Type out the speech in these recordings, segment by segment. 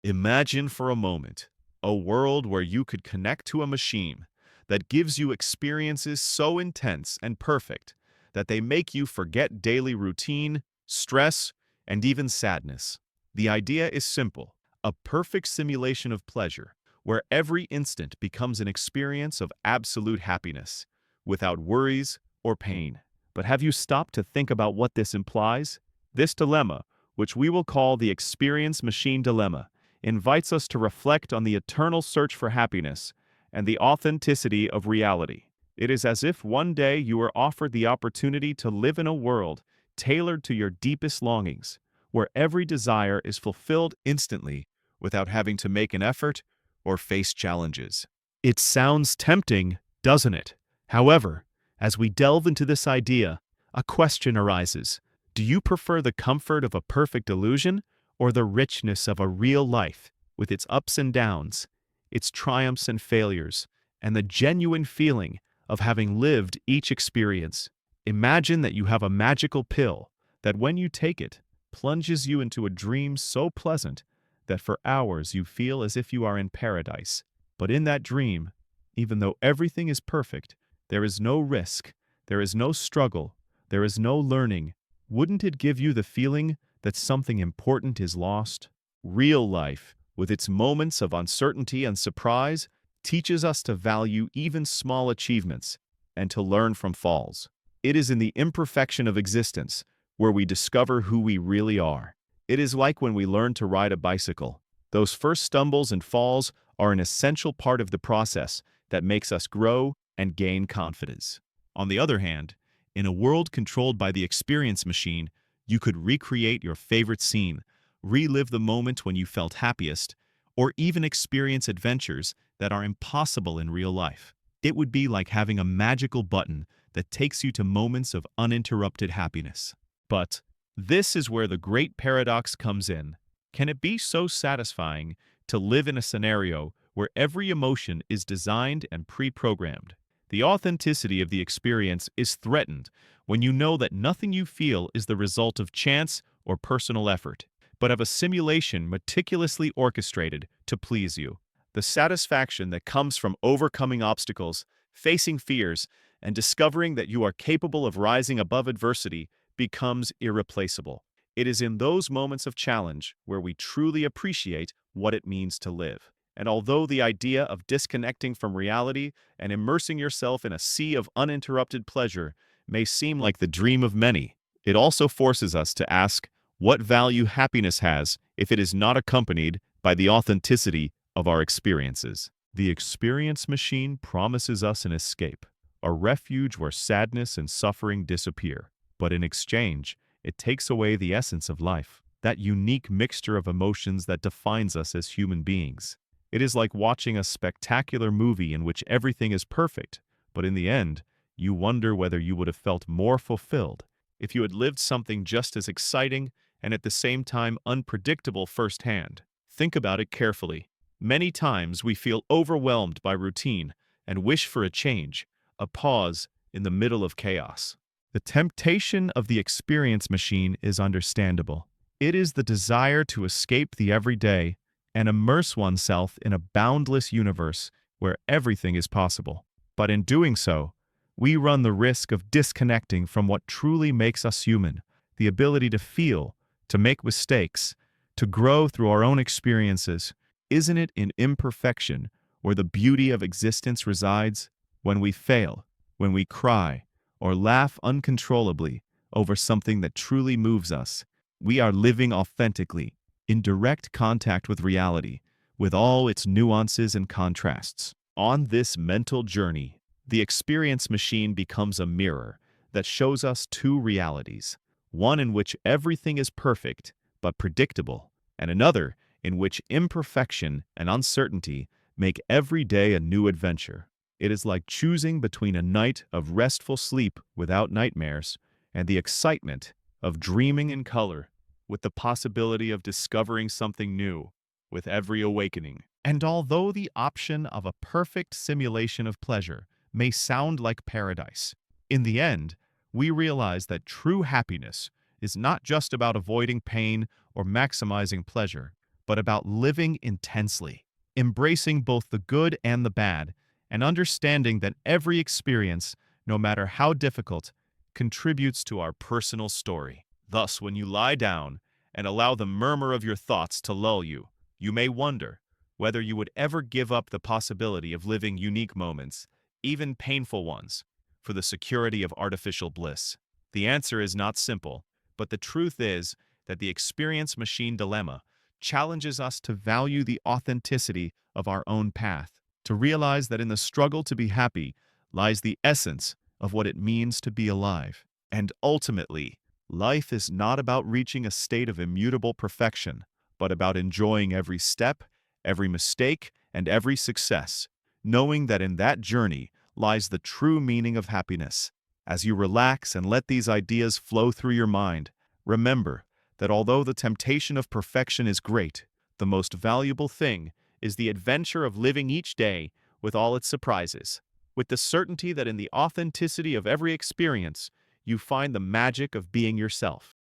Imagine for a moment a world where you could connect to a machine that gives you experiences so intense and perfect that they make you forget daily routine, stress, and even sadness. The idea is simple: a perfect simulation of pleasure where every instant becomes an experience of absolute happiness, without worries or pain. But have you stopped to think about what this implies? This dilemma, which we will call the experience machine dilemma, invites us to reflect on the eternal search for happiness and the authenticity of reality. It is as if one day you were offered the opportunity to live in a world tailored to your deepest longings, where every desire is fulfilled instantly without having to make an effort or face challenges. It sounds tempting, doesn't it? However, as we delve into this idea, a question arises. Do you prefer the comfort of a perfect illusion or the richness of a real life with its ups and downs, its triumphs and failures, and the genuine feeling of having lived each experience? Imagine that you have a magical pill that, when you take it, plunges you into a dream so pleasant that for hours you feel as if you are in paradise. But in that dream, even though everything is perfect, there is no risk, there is no struggle, there is no learning. Wouldn't it give you the feeling that something important is lost? Real life, with its moments of uncertainty and surprise, teaches us to value even small achievements and to learn from falls. It is in the imperfection of existence where we discover who we really are. It is like when we learn to ride a bicycle. Those first stumbles and falls are an essential part of the process that makes us grow and gain confidence. On the other hand, in a world controlled by the experience machine, you could recreate your favorite scene, relive the moment when you felt happiest, or even experience adventures that are impossible in real life. It would be like having a magical button that takes you to moments of uninterrupted happiness. But this is where the great paradox comes in. Can it be so satisfying to live in a scenario where every emotion is designed and pre-programmed? The authenticity of the experience is threatened when you know that nothing you feel is the result of chance or personal effort, but of a simulation meticulously orchestrated to please you. The satisfaction that comes from overcoming obstacles, facing fears, and discovering that you are capable of rising above adversity becomes irreplaceable. It is in those moments of challenge where we truly appreciate what it means to live. And although the idea of disconnecting from reality and immersing yourself in a sea of uninterrupted pleasure may seem like the dream of many, it also forces us to ask what value happiness has if it is not accompanied by the authenticity of our experiences. The experience machine promises us an escape, a refuge where sadness and suffering disappear. But in exchange, it takes away the essence of life, that unique mixture of emotions that defines us as human beings. It is like watching a spectacular movie in which everything is perfect, but in the end, you wonder whether you would have felt more fulfilled if you had lived something just as exciting and at the same time unpredictable firsthand. Think about it carefully. Many times we feel overwhelmed by routine and wish for a change, a pause in the middle of chaos. The temptation of the experience machine is understandable. It is the desire to escape the everyday and immerse oneself in a boundless universe where everything is possible. But in doing so, we run the risk of disconnecting from what truly makes us human, the ability to feel, to make mistakes, to grow through our own experiences. Isn't it in imperfection where the beauty of existence resides? When we fail, when we cry, or laugh uncontrollably over something that truly moves us, we are living authentically, in direct contact with reality, with all its nuances and contrasts. On this mental journey, the experience machine becomes a mirror that shows us two realities, one in which everything is perfect but predictable, and another in which imperfection and uncertainty make every day a new adventure. It is like choosing between a night of restful sleep without nightmares and the excitement of dreaming in color, with the possibility of discovering something new with every awakening. And although the option of a perfect simulation of pleasure may sound like paradise, in the end, we realize that true happiness is not just about avoiding pain or maximizing pleasure, but about living intensely, embracing both the good and the bad, and understanding that every experience, no matter how difficult, contributes to our personal story. Thus, when you lie down and allow the murmur of your thoughts to lull you, you may wonder whether you would ever give up the possibility of living unique moments, even painful ones, for the security of artificial bliss. The answer is not simple, but the truth is that the experience machine dilemma challenges us to value the authenticity of our own path, to realize that in the struggle to be happy lies the essence of what it means to be alive. And ultimately, life is not about reaching a state of immutable perfection, but about enjoying every step, every mistake, and every success, knowing that in that journey lies the true meaning of happiness. As you relax and let these ideas flow through your mind, remember that although the temptation of perfection is great, the most valuable thing is the adventure of living each day with all its surprises, with the certainty that in the authenticity of every experience, you find the magic of being yourself.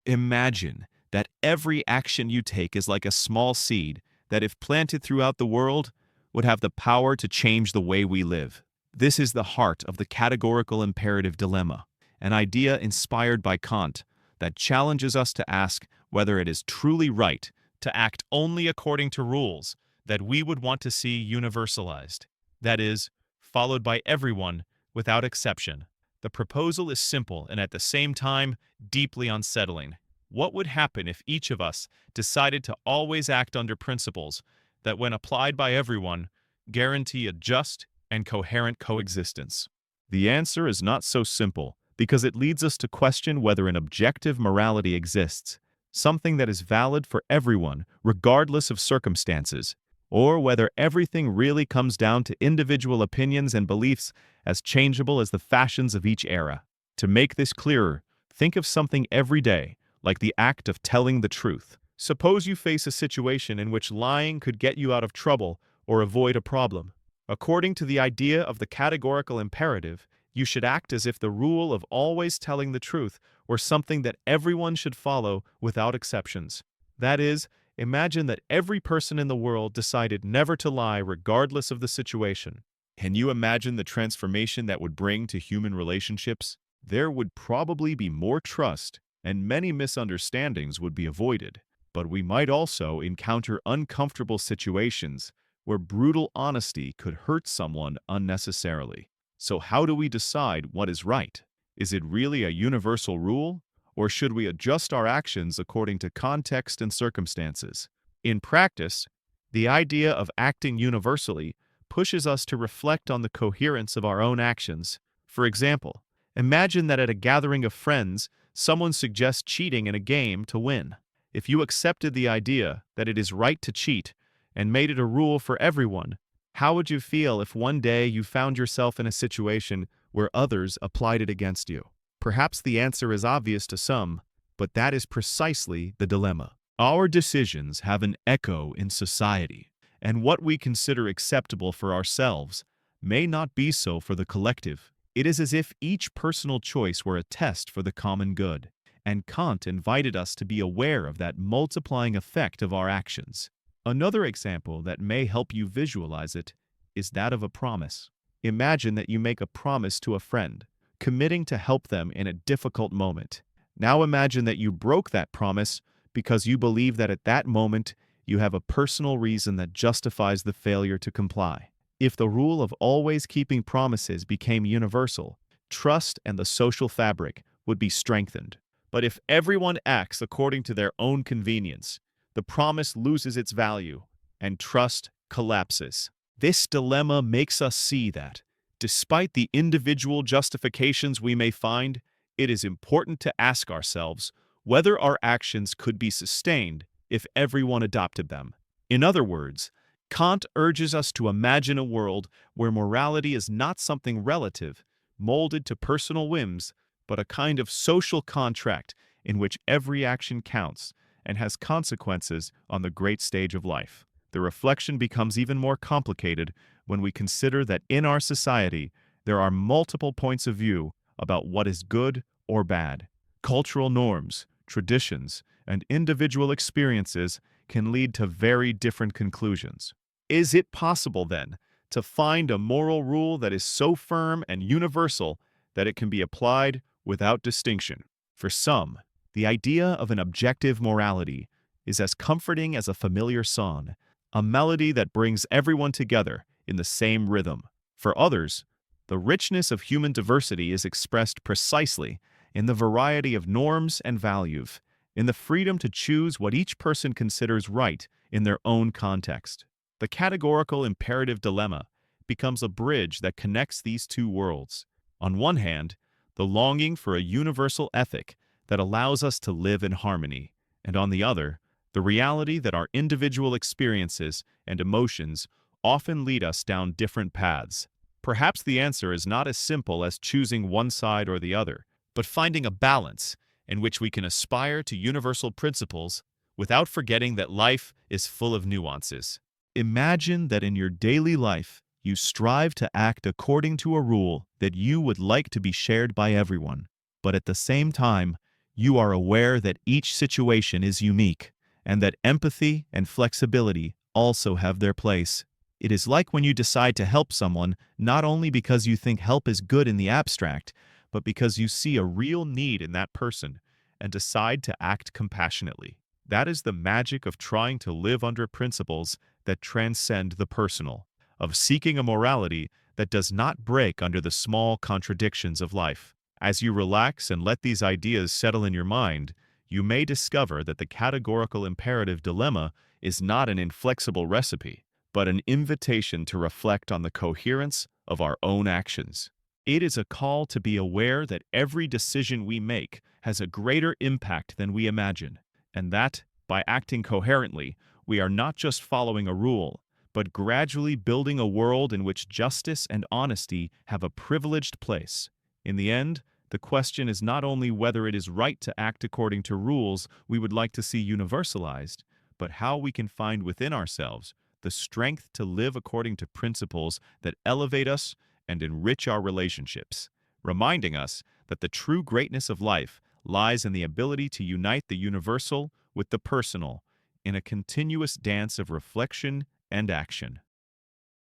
Imagine that every action you take is like a small seed that, if planted throughout the world, would have the power to change the way we live. This is the heart of the categorical imperative dilemma, an idea inspired by Kant that challenges us to ask whether it is truly right to act only according to rules that we would want to see universalized, that is, followed by everyone without exception. The proposal is simple and at the same time deeply unsettling. What would happen if each of us decided to always act under principles that, when applied by everyone, guarantee a just and coherent coexistence? The answer is not so simple, because it leads us to question whether an objective morality exists, something that is valid for everyone, regardless of circumstances, or whether everything really comes down to individual opinions and beliefs as changeable as the fashions of each era. To make this clearer, think of something everyday, like the act of telling the truth. Suppose you face a situation in which lying could get you out of trouble or avoid a problem. According to the idea of the categorical imperative, you should act as if the rule of always telling the truth were something that everyone should follow without exceptions. That is, imagine that every person in the world decided never to lie regardless of the situation. Can you imagine the transformation that would bring to human relationships? There would probably be more trust, and many misunderstandings would be avoided. But we might also encounter uncomfortable situations where brutal honesty could hurt someone unnecessarily. So how do we decide what is right? Is it really a universal rule, or should we adjust our actions according to context and circumstances? In practice, the idea of acting universally pushes us to reflect on the coherence of our own actions. For example, imagine that at a gathering of friends, someone suggests cheating in a game to win. If you accepted the idea that it is right to cheat and made it a rule for everyone, how would you feel if one day you found yourself in a situation where others applied it against you? Perhaps the answer is obvious to some, but that is precisely the dilemma. Our decisions have an echo in society, and what we consider acceptable for ourselves may not be so for the collective. It is as if each personal choice were a test for the common good, and Kant invited us to be aware of that multiplying effect of our actions. Another example that may help you visualize it is that of a promise. Imagine that you make a promise to a friend, committing to help them in a difficult moment. Now imagine that you broke that promise because you believe that at that moment you have a personal reason that justifies the failure to comply. If the rule of always keeping promises became universal, trust and the social fabric would be strengthened. But if everyone acts according to their own convenience, the promise loses its value, and trust collapses. This dilemma makes us see that, despite the individual justifications we may find, it is important to ask ourselves whether our actions could be sustained if everyone adopted them. In other words, Kant urges us to imagine a world where morality is not something relative, molded to personal whims, but a kind of social contract in which every action counts and has consequences on the great stage of life. The reflection becomes even more complicated when we consider that in our society there are multiple points of view about what is good or bad. Cultural norms, traditions, and individual experiences can lead to very different conclusions. Is it possible, then, to find a moral rule that is so firm and universal that it can be applied without distinction? For some, the idea of an objective morality is as comforting as a familiar song, a melody that brings everyone together in the same rhythm. For others, the richness of human diversity is expressed precisely in the variety of norms and values, in the freedom to choose what each person considers right in their own context. The categorical imperative dilemma becomes a bridge that connects these two worlds. On one hand, the longing for a universal ethic that allows us to live in harmony, and on the other, the reality that our individual experiences and emotions often lead us down different paths. Perhaps the answer is not as simple as choosing one side or the other, but finding a balance in which we can aspire to universal principles without forgetting that life is full of nuances. Imagine that in your daily life, you strive to act according to a rule that you would like to be shared by everyone, but at the same time, you are aware that each situation is unique and that empathy and flexibility also have their place. It is like when you decide to help someone not only because you think help is good in the abstract, but because you see a real need in that person and decide to act compassionately. That is the magic of trying to live under principles that transcend the personal, of seeking a morality that does not break under the small contradictions of life. As you relax and let these ideas settle in your mind, you may discover that the categorical imperative dilemma is not an inflexible recipe, but an invitation to reflect on the coherence of our own actions. It is a call to be aware that every decision we make has a greater impact than we imagine, and that, by acting coherently, we are not just following a rule, but gradually building a world in which justice and honesty have a privileged place. In the end, the question is not only whether it is right to act according to rules we would like to see universalized, but how we can find within ourselves the strength to live according to principles that elevate us and enrich our relationships, reminding us that the true greatness of life lies in the ability to unite the universal with the personal in a continuous dance of reflection and action.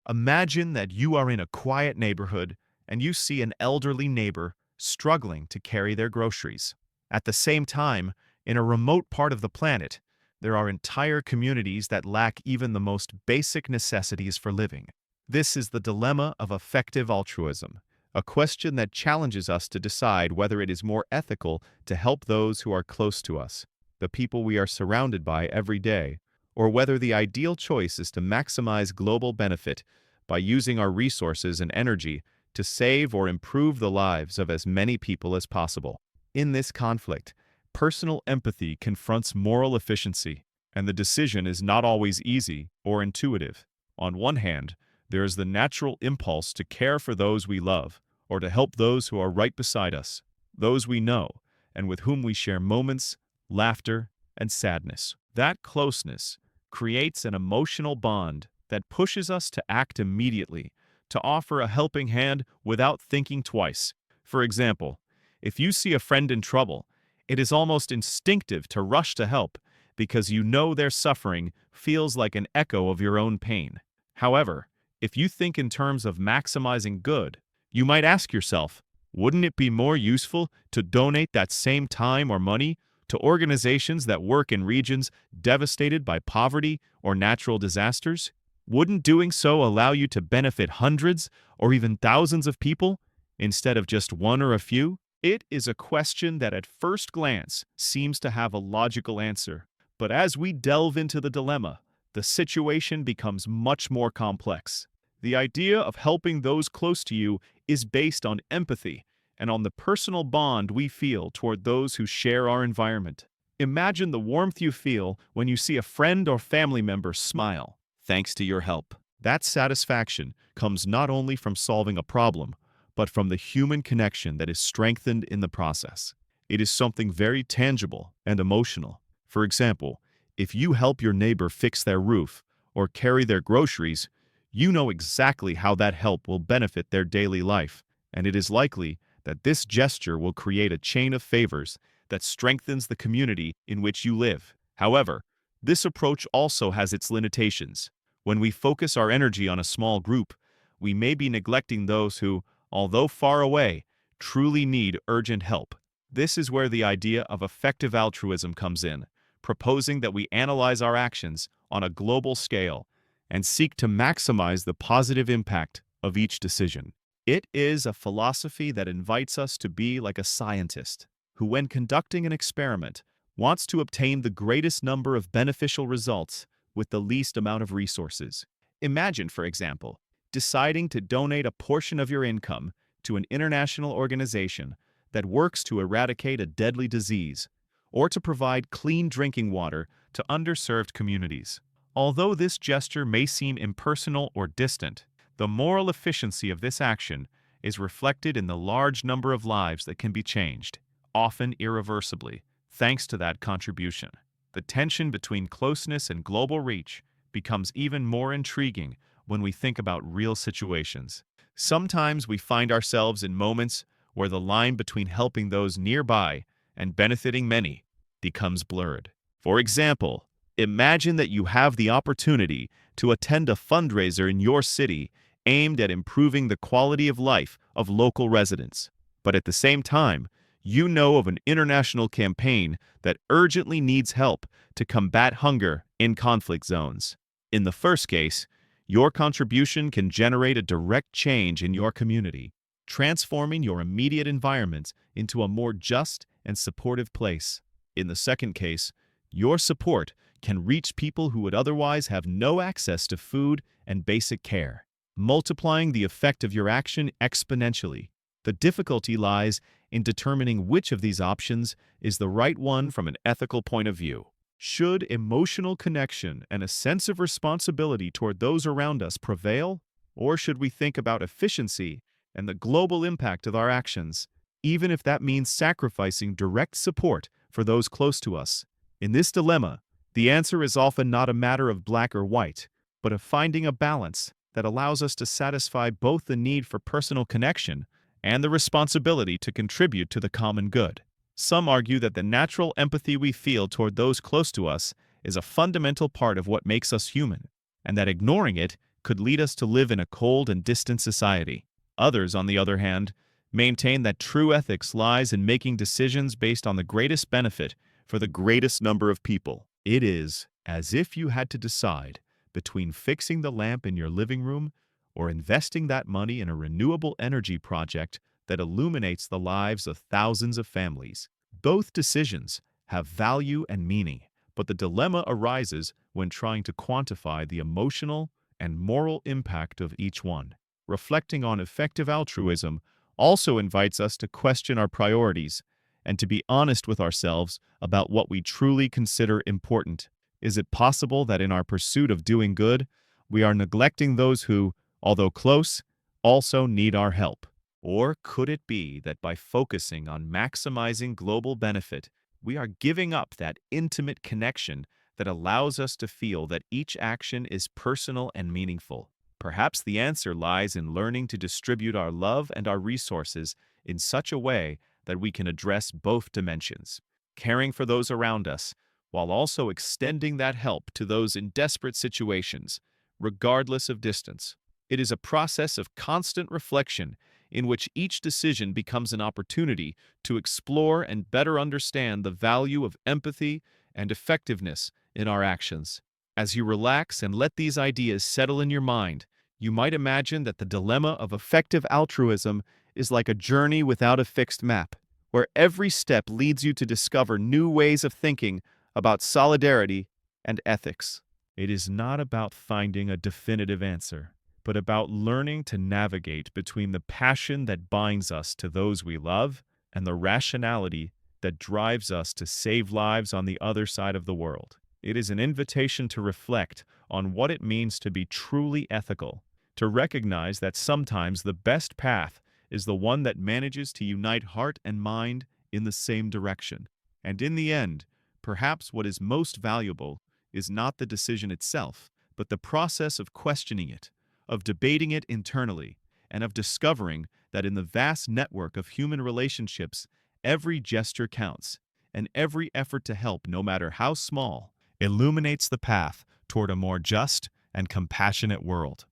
Imagine that you are in a quiet neighborhood and you see an elderly neighbor struggling to carry their groceries. At the same time, in a remote part of the planet, there are entire communities that lack even the most basic necessities for living. This is the dilemma of effective altruism, a question that challenges us to decide whether it is more ethical to help those who are close to us, the people we are surrounded by every day, or whether the ideal choice is to maximize global benefit by using our resources and energy to save or improve the lives of as many people as possible. In this conflict, personal empathy confronts moral efficiency, and the decision is not always easy or intuitive. On one hand, there is the natural impulse to care for those we love, or to help those who are right beside us, those we know, and with whom we share moments, laughter, and sadness. That closeness creates an emotional bond that pushes us to act immediately, to offer a helping hand without thinking twice. For example, if you see a friend in trouble, it is almost instinctive to rush to help because you know their suffering feels like an echo of your own pain. However, if you think in terms of maximizing good, you might ask yourself, wouldn't it be more useful to donate that same time or money to organizations that work in regions devastated by poverty or natural disasters? Wouldn't doing so allow you to benefit hundreds or even thousands of people instead of just one or a few? It is a question that at first glance seems to have a logical answer, but as we delve into the dilemma, the situation becomes much more complex. The idea of helping those close to you is based on empathy and on the personal bond we feel toward those who share our environment. Imagine the warmth you feel when you see a friend or family member smile, thanks to your help. That satisfaction comes not only from solving a problem, but from the human connection that is strengthened in the process. It is something very tangible and emotional. For example, if you help your neighbor fix their roof or carry their groceries, you know exactly how that help will benefit their daily life, and it is likely that this gesture will create a chain of favors that strengthens the community in which you live. However, This approach also has its limitations. When we focus our energy on a small group, we may be neglecting those who, although far away, truly need urgent help. This is where the idea of effective altruism comes in, proposing that we analyze our actions on a global scale and seek to maximize the positive impact of each decision. It is a philosophy that invites us to be like a scientist who, when conducting an experiment, wants to obtain the greatest number of beneficial results with the least amount of resources. Imagine, for example, deciding to donate a portion of your income to an international organization that works to eradicate a deadly disease, or to provide clean drinking water to underserved communities. Although this gesture may seem impersonal or distant, the moral efficiency of this action is reflected in the large number of lives that can be changed, often irreversibly, thanks to that contribution. The tension between closeness and global reach becomes even more intriguing when we think about real situations. Sometimes we find ourselves in moments where the line between helping those nearby and benefiting many becomes blurred. For example, imagine that you have the opportunity to attend a fundraiser in your city aimed at improving the quality of life of local residents. But at the same time, you know of an international campaign that urgently needs help to combat hunger in conflict zones. In the first case, your contribution can generate a direct change in your community, transforming your immediate environment into a more just and supportive place. In the second case, your support can reach people who would otherwise have no access to food and basic care, multiplying the effect of your action exponentially. The difficulty lies in determining which of these options is the right one from an ethical point of view. Should emotional connection and a sense of responsibility toward those around us prevail, or should we think about efficiency and the global impact of our actions, even if that means sacrificing direct support for those close to us? In this dilemma, the answer is often not a matter of black or white, but of finding a balance that allows us to satisfy both the need for personal connection and the responsibility to contribute to the common good. Some argue that the natural empathy we feel toward those close to us is a fundamental part of what makes us human, and that ignoring it could lead us to live in a cold and distant society. Others, on the other hand, maintain that true ethics lies in making decisions based on the greatest benefit for the greatest number of people. It is as if you had to decide between fixing the lamp in your living room or investing that money in a renewable energy project that illuminates the lives of thousands of families. Both decisions have value and meaning, but the dilemma arises when trying to quantify the emotional and moral impact of each one. Reflecting on effective altruism also invites us to question our priorities and to be honest with ourselves about what we truly consider important. Is it possible that in our pursuit of doing good, we are neglecting those who, although close, also need our help? Or could it be that by focusing on maximizing global benefit, we are giving up that intimate connection that allows us to feel that each action is personal and meaningful? Perhaps the answer lies in learning to distribute our love and our resources in such a way that we can address both dimensions, caring for those around us, while also extending that help to those in desperate situations, regardless of distance. It is a process of constant reflection in which each decision becomes an opportunity to explore and better understand the value of empathy and effectiveness in our actions. As you relax and let these ideas settle in your mind, you might imagine that the dilemma of effective altruism is like a journey without a fixed map, where every step leads you to discover new ways of thinking about solidarity and ethics. It is not about finding a definitive answer, but about learning to navigate between the passion that binds us to those we love and the rationality that drives us to save lives on the other side of the world. It is an invitation to reflect on what it means to be truly ethical, to recognize that sometimes the best path is the one that manages to unite heart and mind in the same direction. And in the end, perhaps what is most valuable is not the decision itself, but the process of questioning it, of debating it internally, and of discovering that in the vast network of human relationships, every gesture counts, and every effort to help, no matter how small, illuminates the path toward a more just and compassionate world.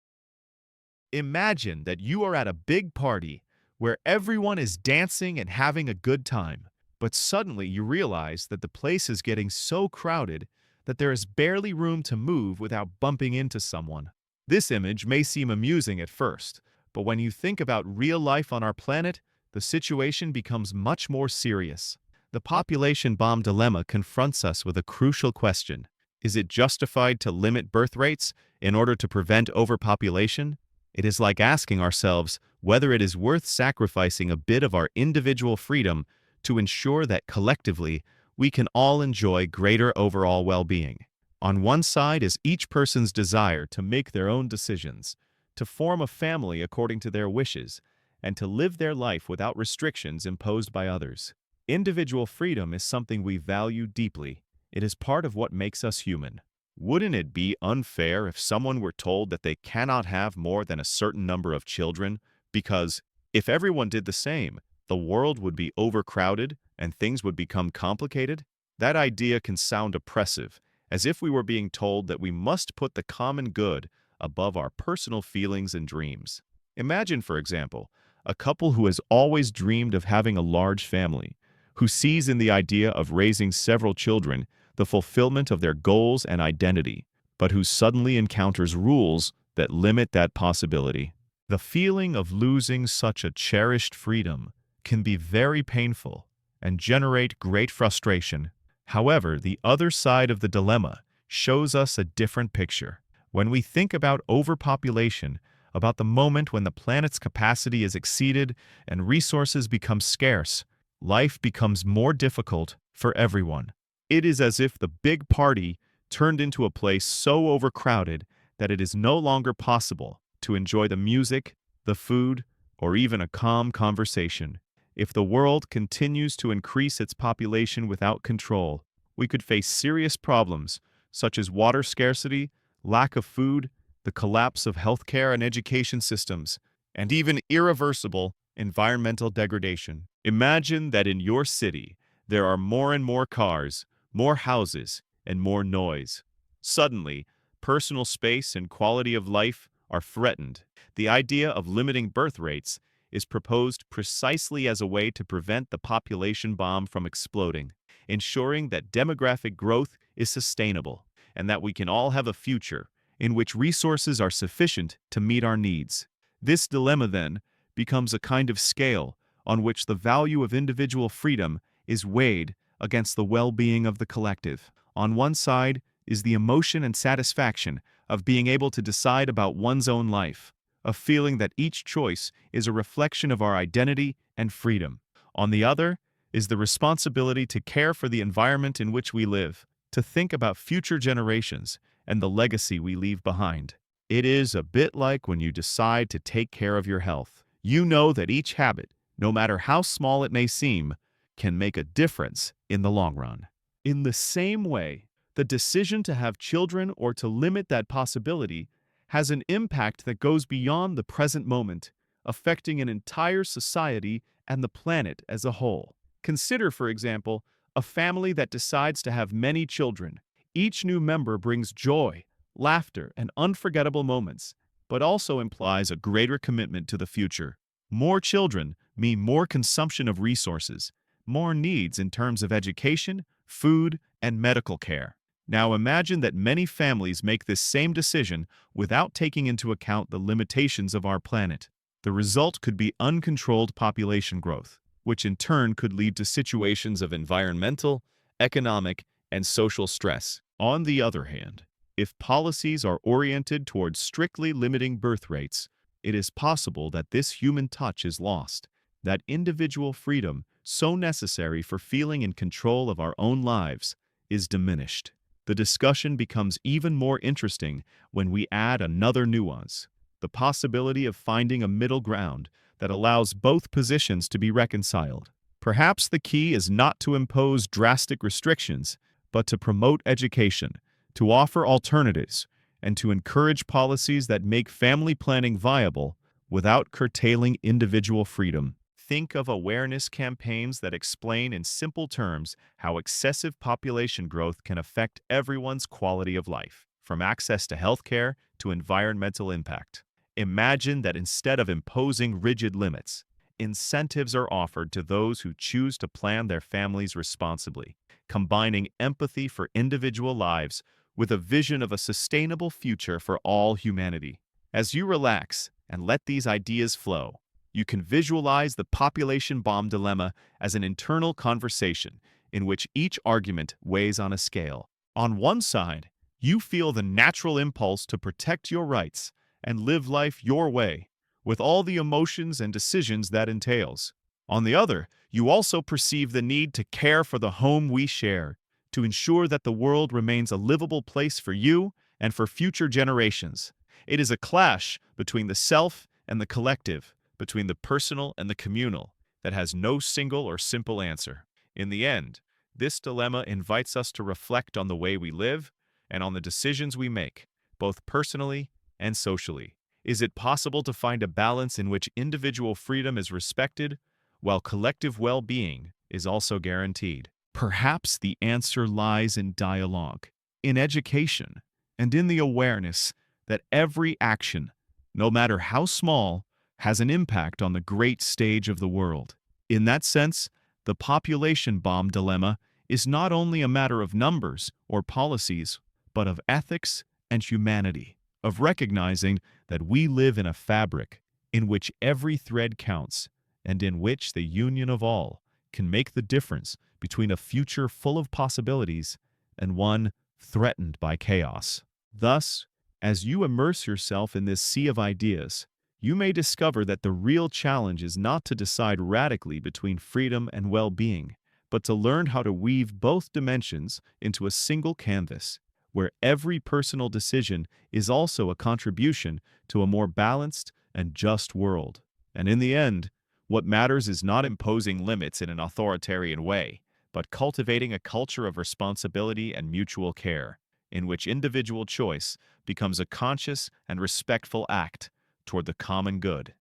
Imagine that you are at a big party where everyone is dancing and having a good time, but suddenly you realize that the place is getting so crowded that there is barely room to move without bumping into someone. This image may seem amusing at first, but when you think about real life on our planet, the situation becomes much more serious. The population bomb dilemma confronts us with a crucial question. Is it justified to limit birth rates in order to prevent overpopulation? It is like asking ourselves whether it is worth sacrificing a bit of our individual freedom to ensure that collectively we can all enjoy greater overall well-being. On one side is each person's desire to make their own decisions, to form a family according to their wishes, and to live their life without restrictions imposed by others. Individual freedom is something we value deeply. It is part of what makes us human. Wouldn't it be unfair if someone were told that they cannot have more than a certain number of children? Because if everyone did the same, the world would be overcrowded and things would become complicated? That idea can sound oppressive, as if we were being told that we must put the common good above our personal feelings and dreams. Imagine, for example, a couple who has always dreamed of having a large family, who sees in the idea of raising several children the fulfillment of their goals and identity, but who suddenly encounters rules that limit that possibility. The feeling of losing such a cherished freedom can be very painful and generate great frustration. However, the other side of the dilemma shows us a different picture. When we think about overpopulation, about the moment when the planet's capacity is exceeded and resources become scarce, life becomes more difficult for everyone. It is as if the big party turned into a place so overcrowded that it is no longer possible to enjoy the music, the food, or even a calm conversation. If the world continues to increase its population without control, we could face serious problems such as water scarcity, lack of food, the collapse of healthcare and education systems, and even irreversible environmental degradation. Imagine that in your city, there are more and more cars, more houses, and more noise. Suddenly, personal space and quality of life are threatened. The idea of limiting birth rates is proposed precisely as a way to prevent the population bomb from exploding, ensuring that demographic growth is sustainable and that we can all have a future in which resources are sufficient to meet our needs. This dilemma, then, becomes a kind of scale on which the value of individual freedom is weighed against the well-being of the collective. On one side is the emotion and satisfaction of being able to decide about one's own life, a feeling that each choice is a reflection of our identity and freedom. On the other is the responsibility to care for the environment in which we live, to think about future generations and the legacy we leave behind. It is a bit like when you decide to take care of your health. You know that each habit, no matter how small it may seem, can make a difference in the long run. In the same way, the decision to have children or to limit that possibility has an impact that goes beyond the present moment, affecting an entire society and the planet as a whole. Consider, for example, a family that decides to have many children. Each new member brings joy, laughter, and unforgettable moments, but also implies a greater commitment to the future. More children mean more consumption of resources, more needs in terms of education, food, and medical care. Now imagine that many families make this same decision without taking into account the limitations of our planet. The result could be uncontrolled population growth, which in turn could lead to situations of environmental, economic, and social stress. On the other hand, if policies are oriented towards strictly limiting birth rates, it is possible that this human touch is lost, that individual freedom, so necessary for feeling in control of our own lives, is diminished. The discussion becomes even more interesting when we add another nuance, the possibility of finding a middle ground that allows both positions to be reconciled. Perhaps the key is not to impose drastic restrictions, but to promote education, to offer alternatives, and to encourage policies that make family planning viable without curtailing individual freedom. Think of awareness campaigns that explain in simple terms how excessive population growth can affect everyone's quality of life, from access to healthcare to environmental impact. Imagine that instead of imposing rigid limits, incentives are offered to those who choose to plan their families responsibly, combining empathy for individual lives with a vision of a sustainable future for all humanity. As you relax and let these ideas flow, you can visualize the population bomb dilemma as an internal conversation in which each argument weighs on a scale. On one side, you feel the natural impulse to protect your rights and live life your way, with all the emotions and decisions that entails. On the other, you also perceive the need to care for the home we share, to ensure that the world remains a livable place for you and for future generations. It is a clash between the self and the collective, between the personal and the communal, that has no single or simple answer. In the end, this dilemma invites us to reflect on the way we live and on the decisions we make, both personally and socially. Is it possible to find a balance in which individual freedom is respected, while collective well-being is also guaranteed? Perhaps the answer lies in dialogue, in education, and in the awareness that every action, no matter how small, has an impact on the great stage of the world. In that sense, the population bomb dilemma is not only a matter of numbers or policies, but of ethics and humanity, of recognizing that we live in a fabric in which every thread counts, and in which the union of all can make the difference between a future full of possibilities and one threatened by chaos. Thus, as you immerse yourself in this sea of ideas, you may discover that the real challenge is not to decide radically between freedom and well-being, but to learn how to weave both dimensions into a single canvas, where every personal decision is also a contribution to a more balanced and just world. And in the end, what matters is not imposing limits in an authoritarian way, but cultivating a culture of responsibility and mutual care, in which individual choice becomes a conscious and respectful act toward the common good.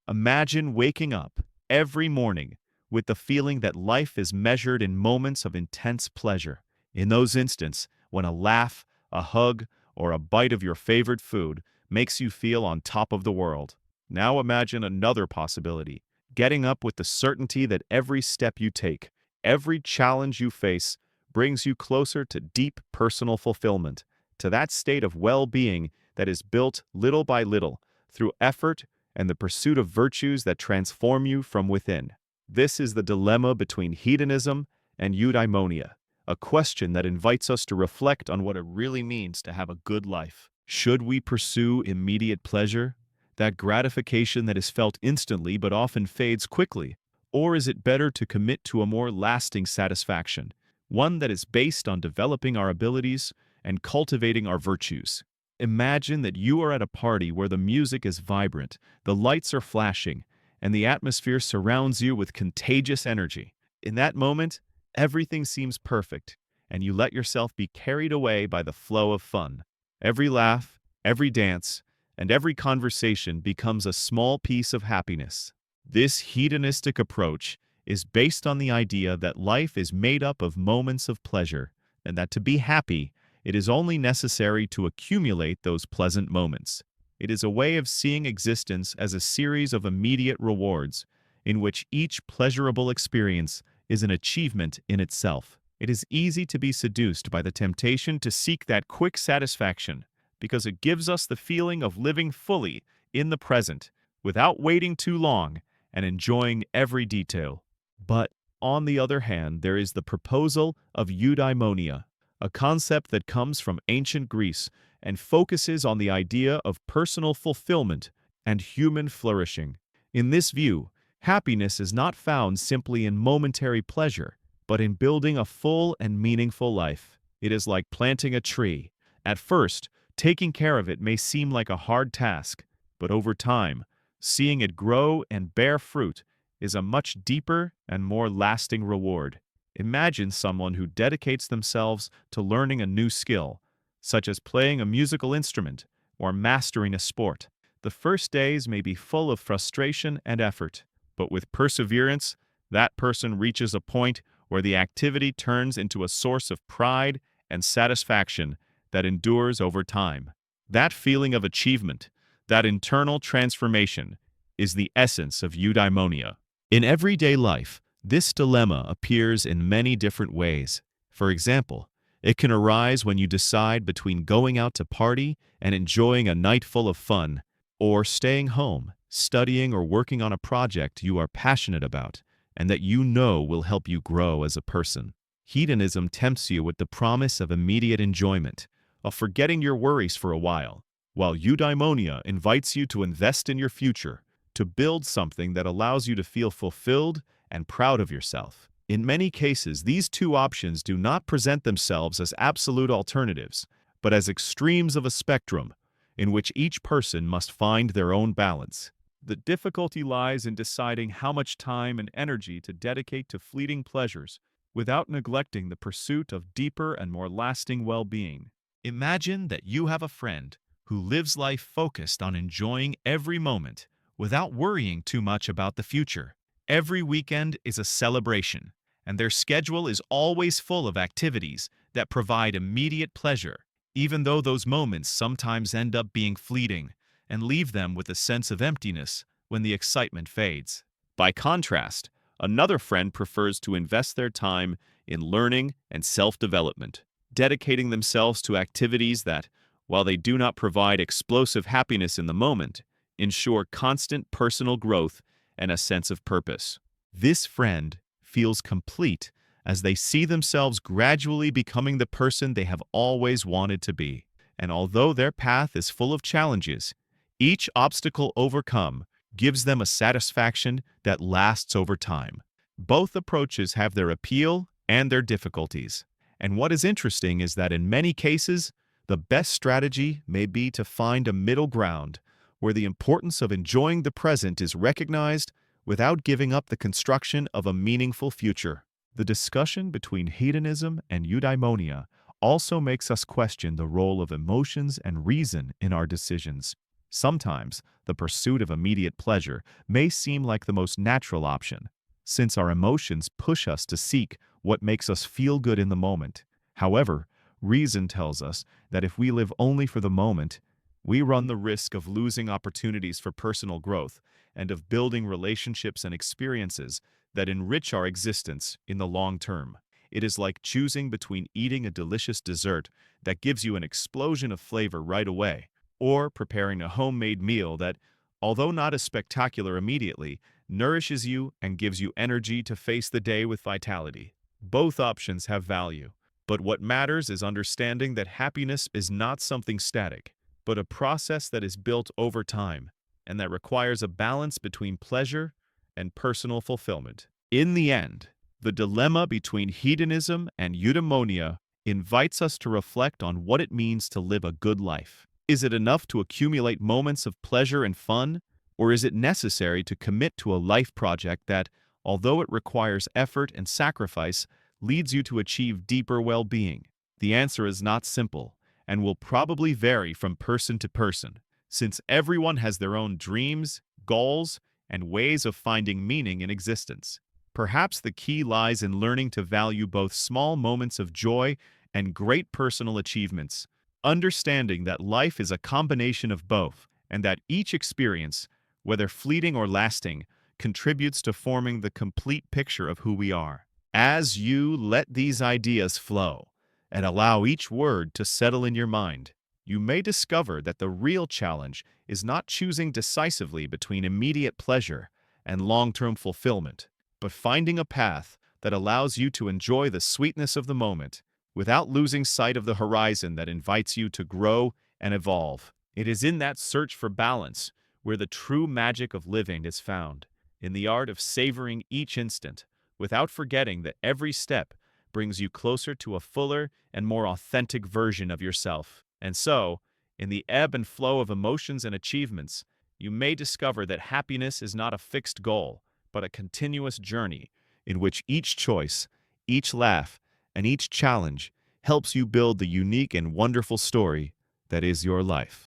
Imagine waking up every morning with the feeling that life is measured in moments of intense pleasure. In those instants, when a laugh, a hug, or a bite of your favorite food makes you feel on top of the world. Now imagine another possibility, getting up with the certainty that every step you take, every challenge you face, brings you closer to deep personal fulfillment, to that state of well-being that is built little by little through effort and the pursuit of virtues that transform you from within. This is the dilemma between hedonism and eudaimonia, a question that invites us to reflect on what it really means to have a good life. Should we pursue immediate pleasure, that gratification that is felt instantly but often fades quickly, or is it better to commit to a more lasting satisfaction, one that is based on developing our abilities and cultivating our virtues? Imagine that you are at a party where the music is vibrant, the lights are flashing, and the atmosphere surrounds you with contagious energy. In that moment, everything seems perfect, and you let yourself be carried away by the flow of fun. Every laugh, every dance, and every conversation becomes a small piece of happiness. This hedonistic approach is based on the idea that life is made up of moments of pleasure, and that to be happy, it is only necessary to accumulate those pleasant moments. It is a way of seeing existence as a series of immediate rewards, in which each pleasurable experience is an achievement in itself. It is easy to be seduced by the temptation to seek that quick satisfaction, because it gives us the feeling of living fully in the present, without waiting too long and enjoying every detail. But, on the other hand, there is the proposal of eudaimonia, a concept that comes from ancient Greece and focuses on the idea of personal fulfillment and human flourishing. In this view, happiness is not found simply in momentary pleasure, but in building a full and meaningful life. It is like planting a tree. At first, taking care of it may seem like a hard task, but over time, seeing it grow and bear fruit is a much deeper and more lasting reward. Imagine someone who dedicates themselves to learning a new skill, such as playing a musical instrument or mastering a sport. The first days may be full of frustration and effort, but with perseverance, that person reaches a point where the activity turns into a source of pride and satisfaction that endures over time. That feeling of achievement, that internal transformation, is the essence of eudaimonia. In everyday life, this dilemma appears in many different ways. For example, it can arise when you decide between going out to party and enjoying a night full of fun, or staying home, studying or working on a project you are passionate about and that you know will help you grow as a person. Hedonism tempts you with the promise of immediate enjoyment, of forgetting your worries for a while eudaimonia invites you to invest in your future, to build something that allows you to feel fulfilled and proud of yourself. In many cases, these two options do not present themselves as absolute alternatives, but as extremes of a spectrum in which each person must find their own balance. The difficulty lies in deciding how much time and energy to dedicate to fleeting pleasures without neglecting the pursuit of deeper and more lasting well-being. Imagine that you have a friend who lives life focused on enjoying every moment without worrying too much about the future. Every weekend is a celebration, and their schedule is always full of activities that provide immediate pleasure, even though those moments sometimes end up being fleeting and leave them with a sense of emptiness when the excitement fades. By contrast, another friend prefers to invest their time in learning and self-development, dedicating themselves to activities that, while they do not provide explosive happiness in the moment, ensure constant personal growth and a sense of purpose. This friend feels complete as they see themselves gradually becoming the person they have always wanted to be. And although their path is full of challenges, each obstacle overcome gives them a satisfaction that lasts over time. Both approaches have their appeal and their difficulties. And what is interesting is that in many cases, the best strategy may be to find a middle ground where the importance of enjoying the present is recognized without giving up the construction of a meaningful future. The discussion between hedonism and eudaimonia also makes us question the role of emotions and reason in our decisions. Sometimes, the pursuit of immediate pleasure may seem like the most natural option, since our emotions push us to seek what makes us feel good in the moment. However, reason tells us that if we live only for the moment, we run the risk of losing opportunities for personal growth and of building relationships and experiences that enrich our existence in the long term. It is like choosing between eating a delicious dessert that gives you an explosion of flavor right away, or preparing a homemade meal that, although not as spectacular immediately, nourishes you and gives you energy to face the day with vitality. Both options have value, but what matters is understanding that happiness is not something static, but a process that is built over time, and that requires a balance between pleasure and personal fulfillment. In the end, the dilemma between hedonism and eudaimonia invites us to reflect on what it means to live a good life. Is it enough to accumulate moments of pleasure and fun, or is it necessary to commit to a life project that, although it requires effort and sacrifice, leads you to achieve deeper well-being? The answer is not simple, and will probably vary from person to person, since everyone has their own dreams, goals, and ways of finding meaning in existence. Perhaps the key lies in learning to value both small moments of joy and great personal achievements, understanding that life is a combination of both, and that each experience, whether fleeting or lasting, contributes to forming the complete picture of who we are. As you let these ideas flow and allow each word to settle in your mind, you may discover that the real challenge is not choosing decisively between immediate pleasure and long-term fulfillment, but finding a path that allows you to enjoy the sweetness of the moment without losing sight of the horizon that invites you to grow and evolve. It is in that search for balance where the true magic of living is found, in the art of savoring each instant, without forgetting that every step brings you closer to a fuller and more authentic version of yourself. And so, in the ebb and flow of emotions and achievements, you may discover that happiness is not a fixed goal, but a continuous journey in which each choice, each laugh, and each challenge helps you build the unique and wonderful story that is your life.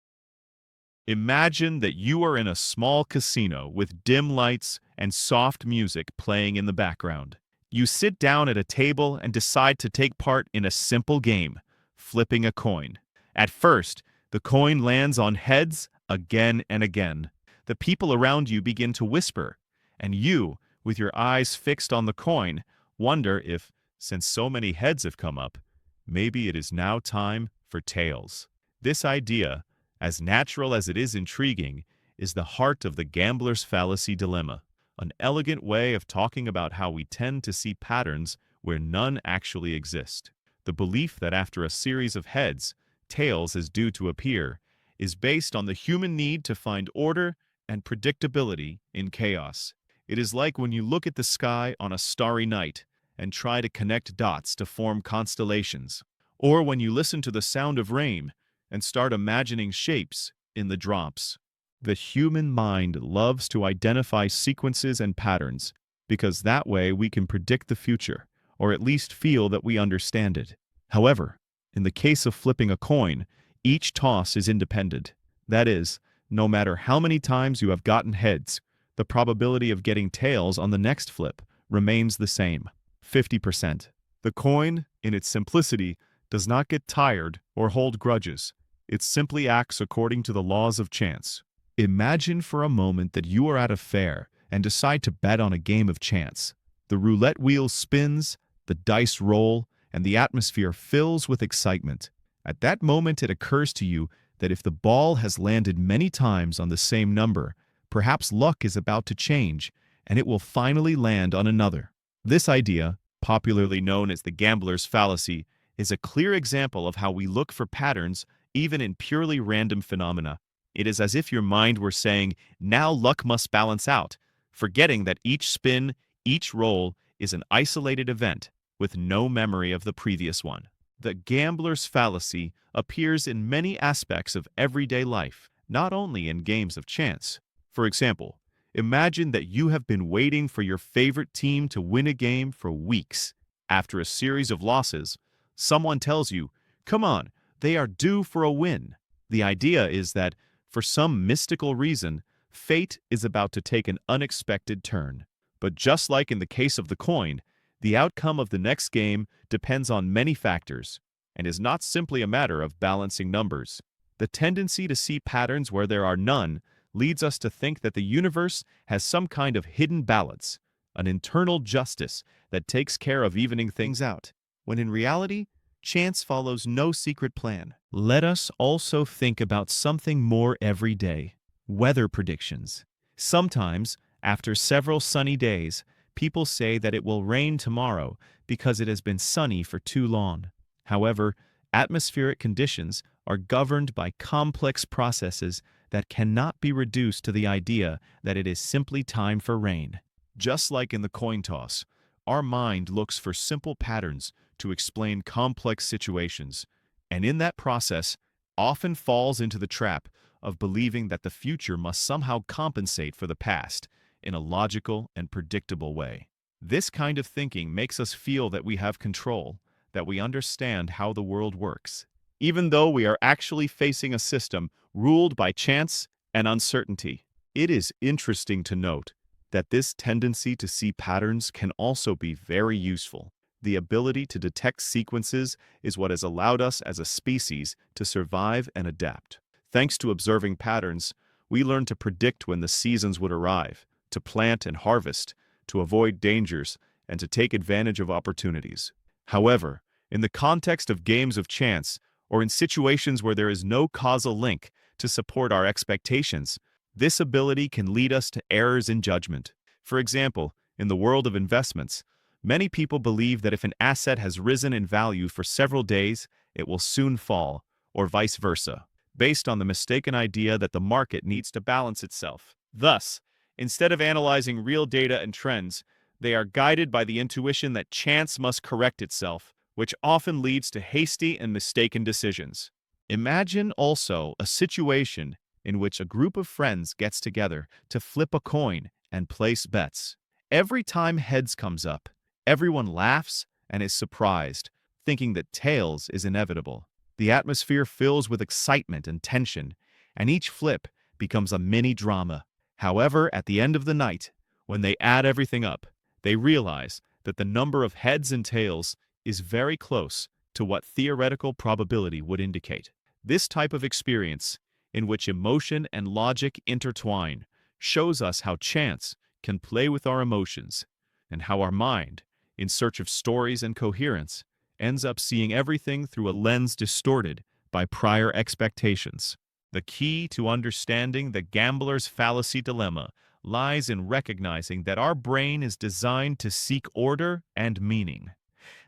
Imagine that you are in a small casino with dim lights and soft music playing in the background. You sit down at a table and decide to take part in a simple game, flipping a coin. At first, the coin lands on heads again and again. The people around you begin to whisper, and you, with your eyes fixed on the coin, wonder if, since so many heads have come up, maybe it is now time for tails. This idea, as natural as it is intriguing, is the heart of the gambler's fallacy dilemma, an elegant way of talking about how we tend to see patterns where none actually exist. The belief that after a series of heads, tails is due to appear is based on the human need to find order and predictability in chaos. It is like when you look at the sky on a starry night and try to connect dots to form constellations, or when you listen to the sound of rain and start imagining shapes in the drops. The human mind loves to identify sequences and patterns because that way we can predict the future, or at least feel that we understand it. However, in the case of flipping a coin, each toss is independent. That is, no matter how many times you have gotten heads, the probability of getting tails on the next flip remains the same, 50%. The coin, in its simplicity, does not get tired or hold grudges. It simply acts according to the laws of chance. Imagine for a moment that you are at a fair and decide to bet on a game of chance. The roulette wheel spins, the dice roll, and the atmosphere fills with excitement. At that moment, it occurs to you that if the ball has landed many times on the same number, perhaps luck is about to change, and it will finally land on another. This idea, popularly known as the gambler's fallacy, is a clear example of how we look for patterns even in purely random phenomena. It is as if your mind were saying, now luck must balance out, forgetting that each spin, each roll is an isolated event with no memory of the previous one. The gambler's fallacy appears in many aspects of everyday life, not only in games of chance. For example, imagine that you have been waiting for your favorite team to win a game for weeks. After a series of losses, someone tells you, come on, they are due for a win. The idea is that, for some mystical reason, fate is about to take an unexpected turn. But just like in the case of the coin, the outcome of the next game depends on many factors and is not simply a matter of balancing numbers. The tendency to see patterns where there are none leads us to think that the universe has some kind of hidden balance, an internal justice that takes care of evening things out, when in reality, chance follows no secret plan. Let us also think about something more everyday: weather predictions. Sometimes, after several sunny days, people say that it will rain tomorrow because it has been sunny for too long. However, atmospheric conditions are governed by complex processes that cannot be reduced to the idea that it is simply time for rain. Just like in the coin toss, our mind looks for simple patterns to explain complex situations, and in that process, often falls into the trap of believing that the future must somehow compensate for the past in a logical and predictable way. This kind of thinking makes us feel that we have control, that we understand how the world works, even though we are actually facing a system ruled by chance and uncertainty. It is interesting to note that this tendency to see patterns can also be very useful. The ability to detect sequences is what has allowed us as a species to survive and adapt. Thanks to observing patterns, we learned to predict when the seasons would arrive, to plant and harvest, to avoid dangers, and to take advantage of opportunities. However, in the context of games of chance, or in situations where there is no causal link to support our expectations, this ability can lead us to errors in judgment. For example, in the world of investments, many people believe that if an asset has risen in value for several days, it will soon fall, or vice versa, based on the mistaken idea that the market needs to balance itself. Thus, instead of analyzing real data and trends, they are guided by the intuition that chance must correct itself, which often leads to hasty and mistaken decisions. Imagine also a situation in which a group of friends gets together to flip a coin and place bets. Every time heads comes up, everyone laughs and is surprised, thinking that tails is inevitable. The atmosphere fills with excitement and tension, and each flip becomes a mini-drama. However, at the end of the night, when they add everything up, they realize that the number of heads and tails is very close to what theoretical probability would indicate. This type of experience, in which emotion and logic intertwine, shows us how chance can play with our emotions and how our mind, in search of stories and coherence, ends up seeing everything through a lens distorted by prior expectations. The key to understanding the gambler's fallacy dilemma lies in recognizing that our brain is designed to seek order and meaning.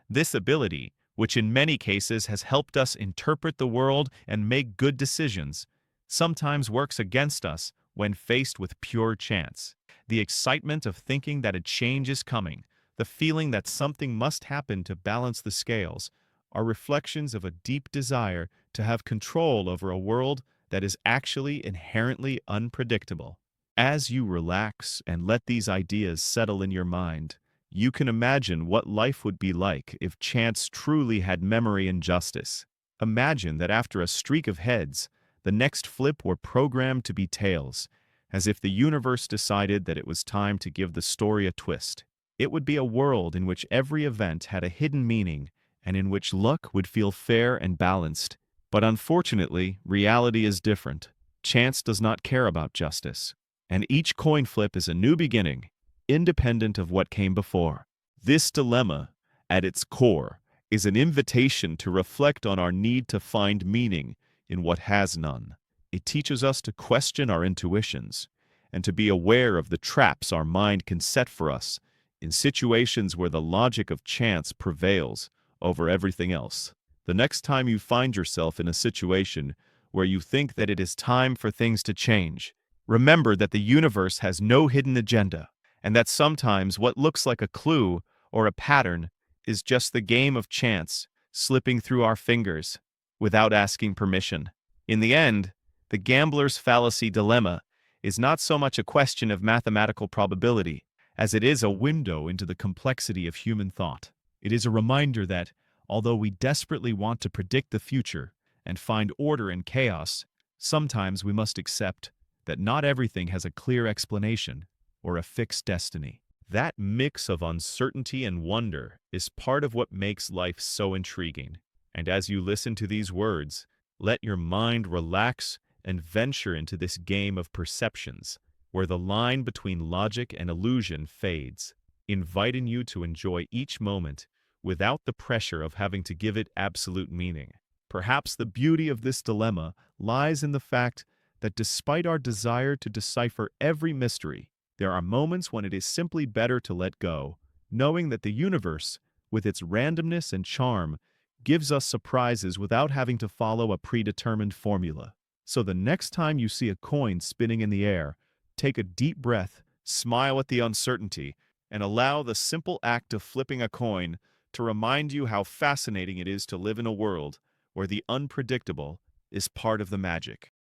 This ability, which in many cases has helped us interpret the world and make good decisions, sometimes works against us when faced with pure chance. The excitement of thinking that a change is coming, the feeling that something must happen to balance the scales, are reflections of a deep desire to have control over a world that is actually inherently unpredictable. As you relax and let these ideas settle in your mind, you can imagine what life would be like if chance truly had memory and justice. Imagine that after a streak of heads, the next flip were programmed to be tails, as if the universe decided that it was time to give the story a twist. It would be a world in which every event had a hidden meaning and in which luck would feel fair and balanced. But unfortunately, reality is different. Chance does not care about justice, and each coin flip is a new beginning, independent of what came before. This dilemma, at its core, is an invitation to reflect on our need to find meaning in what has none. It teaches us to question our intuitions and to be aware of the traps our mind can set for us in situations where the logic of chance prevails over everything else. The next time you find yourself in a situation where you think that it is time for things to change, remember that the universe has no hidden agenda, and that sometimes what looks like a clue or a pattern is just the game of chance slipping through our fingers without asking permission. In the end, the gambler's fallacy dilemma is not so much a question of mathematical probability as it is a window into the complexity of human thought. It is a reminder that, although we desperately want to predict the future and find order in chaos, sometimes we must accept that not everything has a clear explanation or a fixed destiny. That mix of uncertainty and wonder is part of what makes life so intriguing. And as you listen to these words, let your mind relax and venture into this game of perceptions, where the line between logic and illusion fades, inviting you to enjoy each moment without the pressure of having to give it absolute meaning. Perhaps the beauty of this dilemma lies in the fact that despite our desire to decipher every mystery, there are moments when it is simply better to let go, knowing that the universe, with its randomness and charm, gives us surprises without having to follow a predetermined formula. So the next time you see a coin spinning in the air, take a deep breath, smile at the uncertainty, and allow the simple act of flipping a coin to remind you how fascinating it is to live in a world where the unpredictable is part of the magic.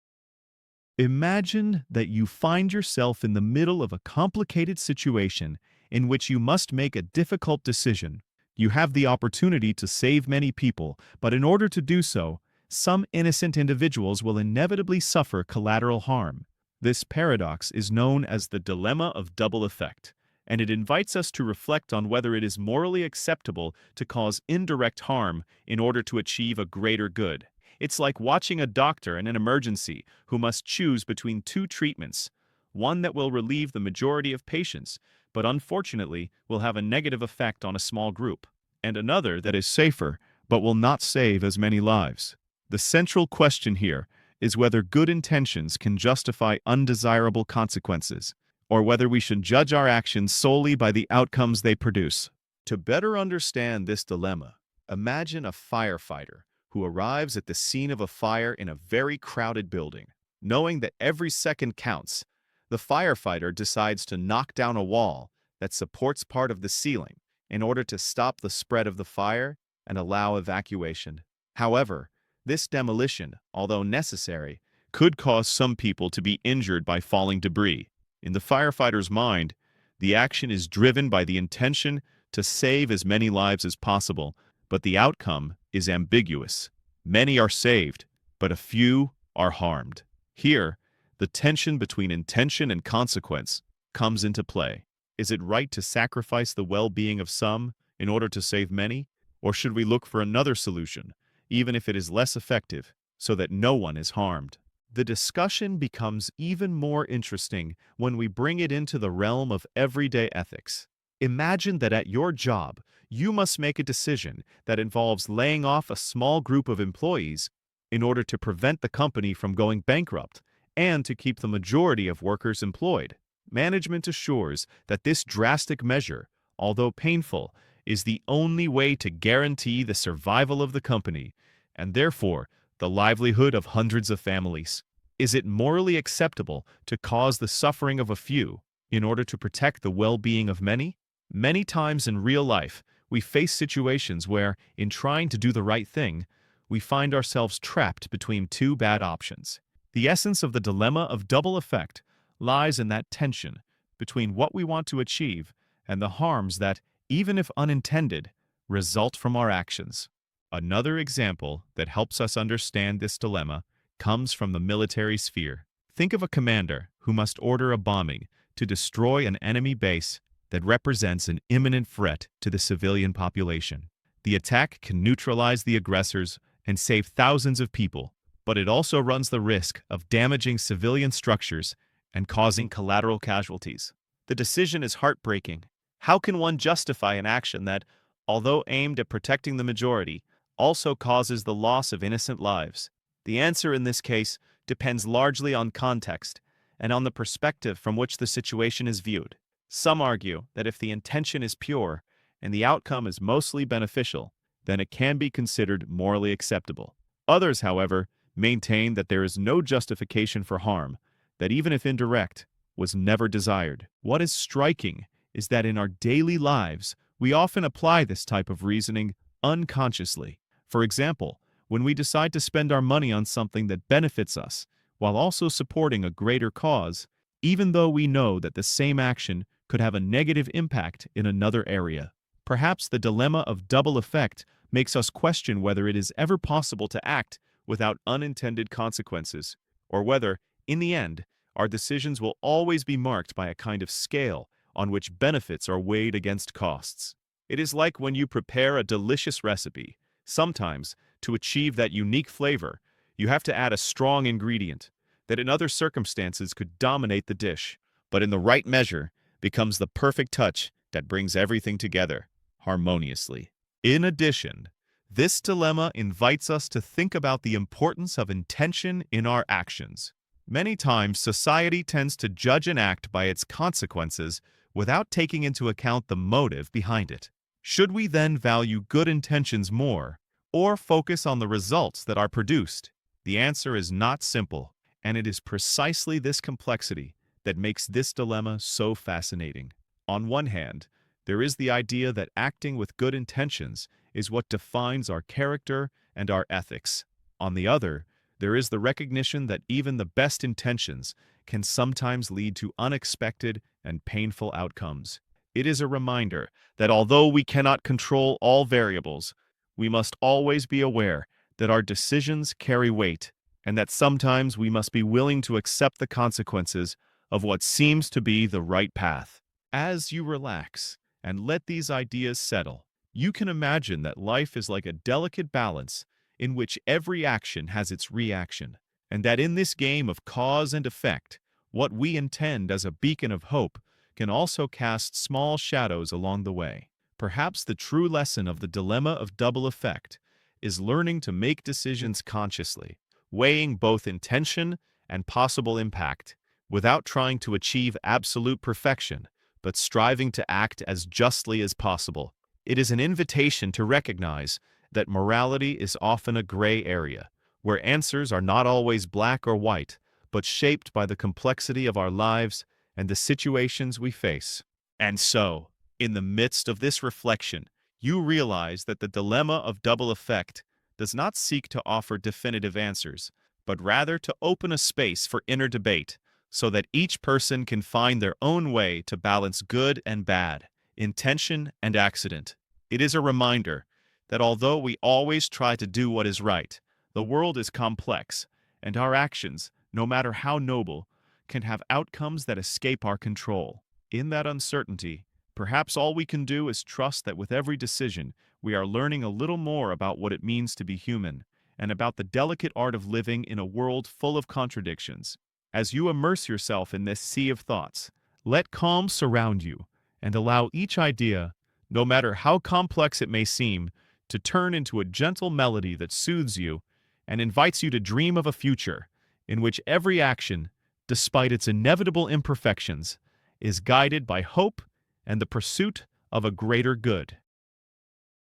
Imagine that you find yourself in the middle of a complicated situation in which you must make a difficult decision. You have the opportunity to save many people, but in order to do so, some innocent individuals will inevitably suffer collateral harm. This paradox is known as the dilemma of double effect, and it invites us to reflect on whether it is morally acceptable to cause indirect harm in order to achieve a greater good. It's like watching a doctor in an emergency who must choose between two treatments, one that will relieve the majority of patients, but unfortunately will have a negative effect on a small group, and another that is safer, but will not save as many lives. The central question here is whether good intentions can justify undesirable consequences, or whether we should judge our actions solely by the outcomes they produce. To better understand this dilemma, imagine a firefighter who arrives at the scene of a fire in a very crowded building. Knowing that every second counts, the firefighter decides to knock down a wall that supports part of the ceiling in order to stop the spread of the fire and allow evacuation. However, this demolition, although necessary, could cause some people to be injured by falling debris. In the firefighter's mind, the action is driven by the intention to save as many lives as possible, but the outcome is ambiguous. Many are saved, but a few are harmed. Here, the tension between intention and consequence comes into play. Is it right to sacrifice the well-being of some in order to save many? Or should we look for another solution, even if it is less effective, so that no one is harmed? The discussion becomes even more interesting when we bring it into the realm of everyday ethics. Imagine that at your job, you must make a decision that involves laying off a small group of employees in order to prevent the company from going bankrupt and to keep the majority of workers employed. Management assures that this drastic measure, although painful, is the only way to guarantee the survival of the company and therefore the livelihood of hundreds of families. Is it morally acceptable to cause the suffering of a few in order to protect the well-being of many? Many times in real life, we face situations where, in trying to do the right thing, we find ourselves trapped between two bad options. The essence of the dilemma of double effect lies in that tension between what we want to achieve and the harms that, even if unintended, result from our actions. Another example that helps us understand this dilemma comes from the military sphere. Think of a commander who must order a bombing to destroy an enemy base that represents an imminent threat to the civilian population. The attack can neutralize the aggressors and save thousands of people, but it also runs the risk of damaging civilian structures and causing collateral casualties. The decision is heartbreaking. How can one justify an action that, although aimed at protecting the majority, also causes the loss of innocent lives? The answer in this case depends largely on context and on the perspective from which the situation is viewed. Some argue that if the intention is pure and the outcome is mostly beneficial, then it can be considered morally acceptable. Others, however, maintain that there is no justification for harm, that even if indirect, was never desired. What is striking is that in our daily lives, we often apply this type of reasoning unconsciously. For example, when we decide to spend our money on something that benefits us, while also supporting a greater cause, even though we know that the same action could have a negative impact in another area. Perhaps the dilemma of double effect makes us question whether it is ever possible to act without unintended consequences, or whether, in the end, our decisions will always be marked by a kind of scale on which benefits are weighed against costs. It is like when you prepare a delicious recipe. Sometimes, to achieve that unique flavor, you have to add a strong ingredient that in other circumstances could dominate the dish, but in the right measure becomes the perfect touch that brings everything together harmoniously. In addition, this dilemma invites us to think about the importance of intention in our actions. Many times, society tends to judge an act by its consequences without taking into account the motive behind it. Should we then value good intentions more, or focus on the results that are produced? The answer is not simple, and it is precisely this complexity that makes this dilemma so fascinating. On one hand, there is the idea that acting with good intentions is what defines our character and our ethics. On the other, there is the recognition that even the best intentions can sometimes lead to unexpected and painful outcomes. It is a reminder that although we cannot control all variables, we must always be aware that our decisions carry weight and that sometimes we must be willing to accept the consequences of what seems to be the right path. As you relax and let these ideas settle, you can imagine that life is like a delicate balance in which every action has its reaction, and that in this game of cause and effect, what we intend as a beacon of hope can also cast small shadows along the way. Perhaps the true lesson of the dilemma of double effect is learning to make decisions consciously, weighing both intention and possible impact, without trying to achieve absolute perfection, but striving to act as justly as possible. It is an invitation to recognize that morality is often a gray area, where answers are not always black or white, but shaped by the complexity of our lives and the situations we face. And so, in the midst of this reflection, you realize that the dilemma of double effect does not seek to offer definitive answers, but rather to open a space for inner debate, so that each person can find their own way to balance good and bad, intention and accident. It is a reminder that although we always try to do what is right, the world is complex, and our actions no matter how noble, can have outcomes that escape our control. In that uncertainty, perhaps all we can do is trust that with every decision, we are learning a little more about what it means to be human and about the delicate art of living in a world full of contradictions. As you immerse yourself in this sea of thoughts, let calm surround you and allow each idea, no matter how complex it may seem, to turn into a gentle melody that soothes you and invites you to dream of a future in which every action, despite its inevitable imperfections, is guided by hope and the pursuit of a greater good.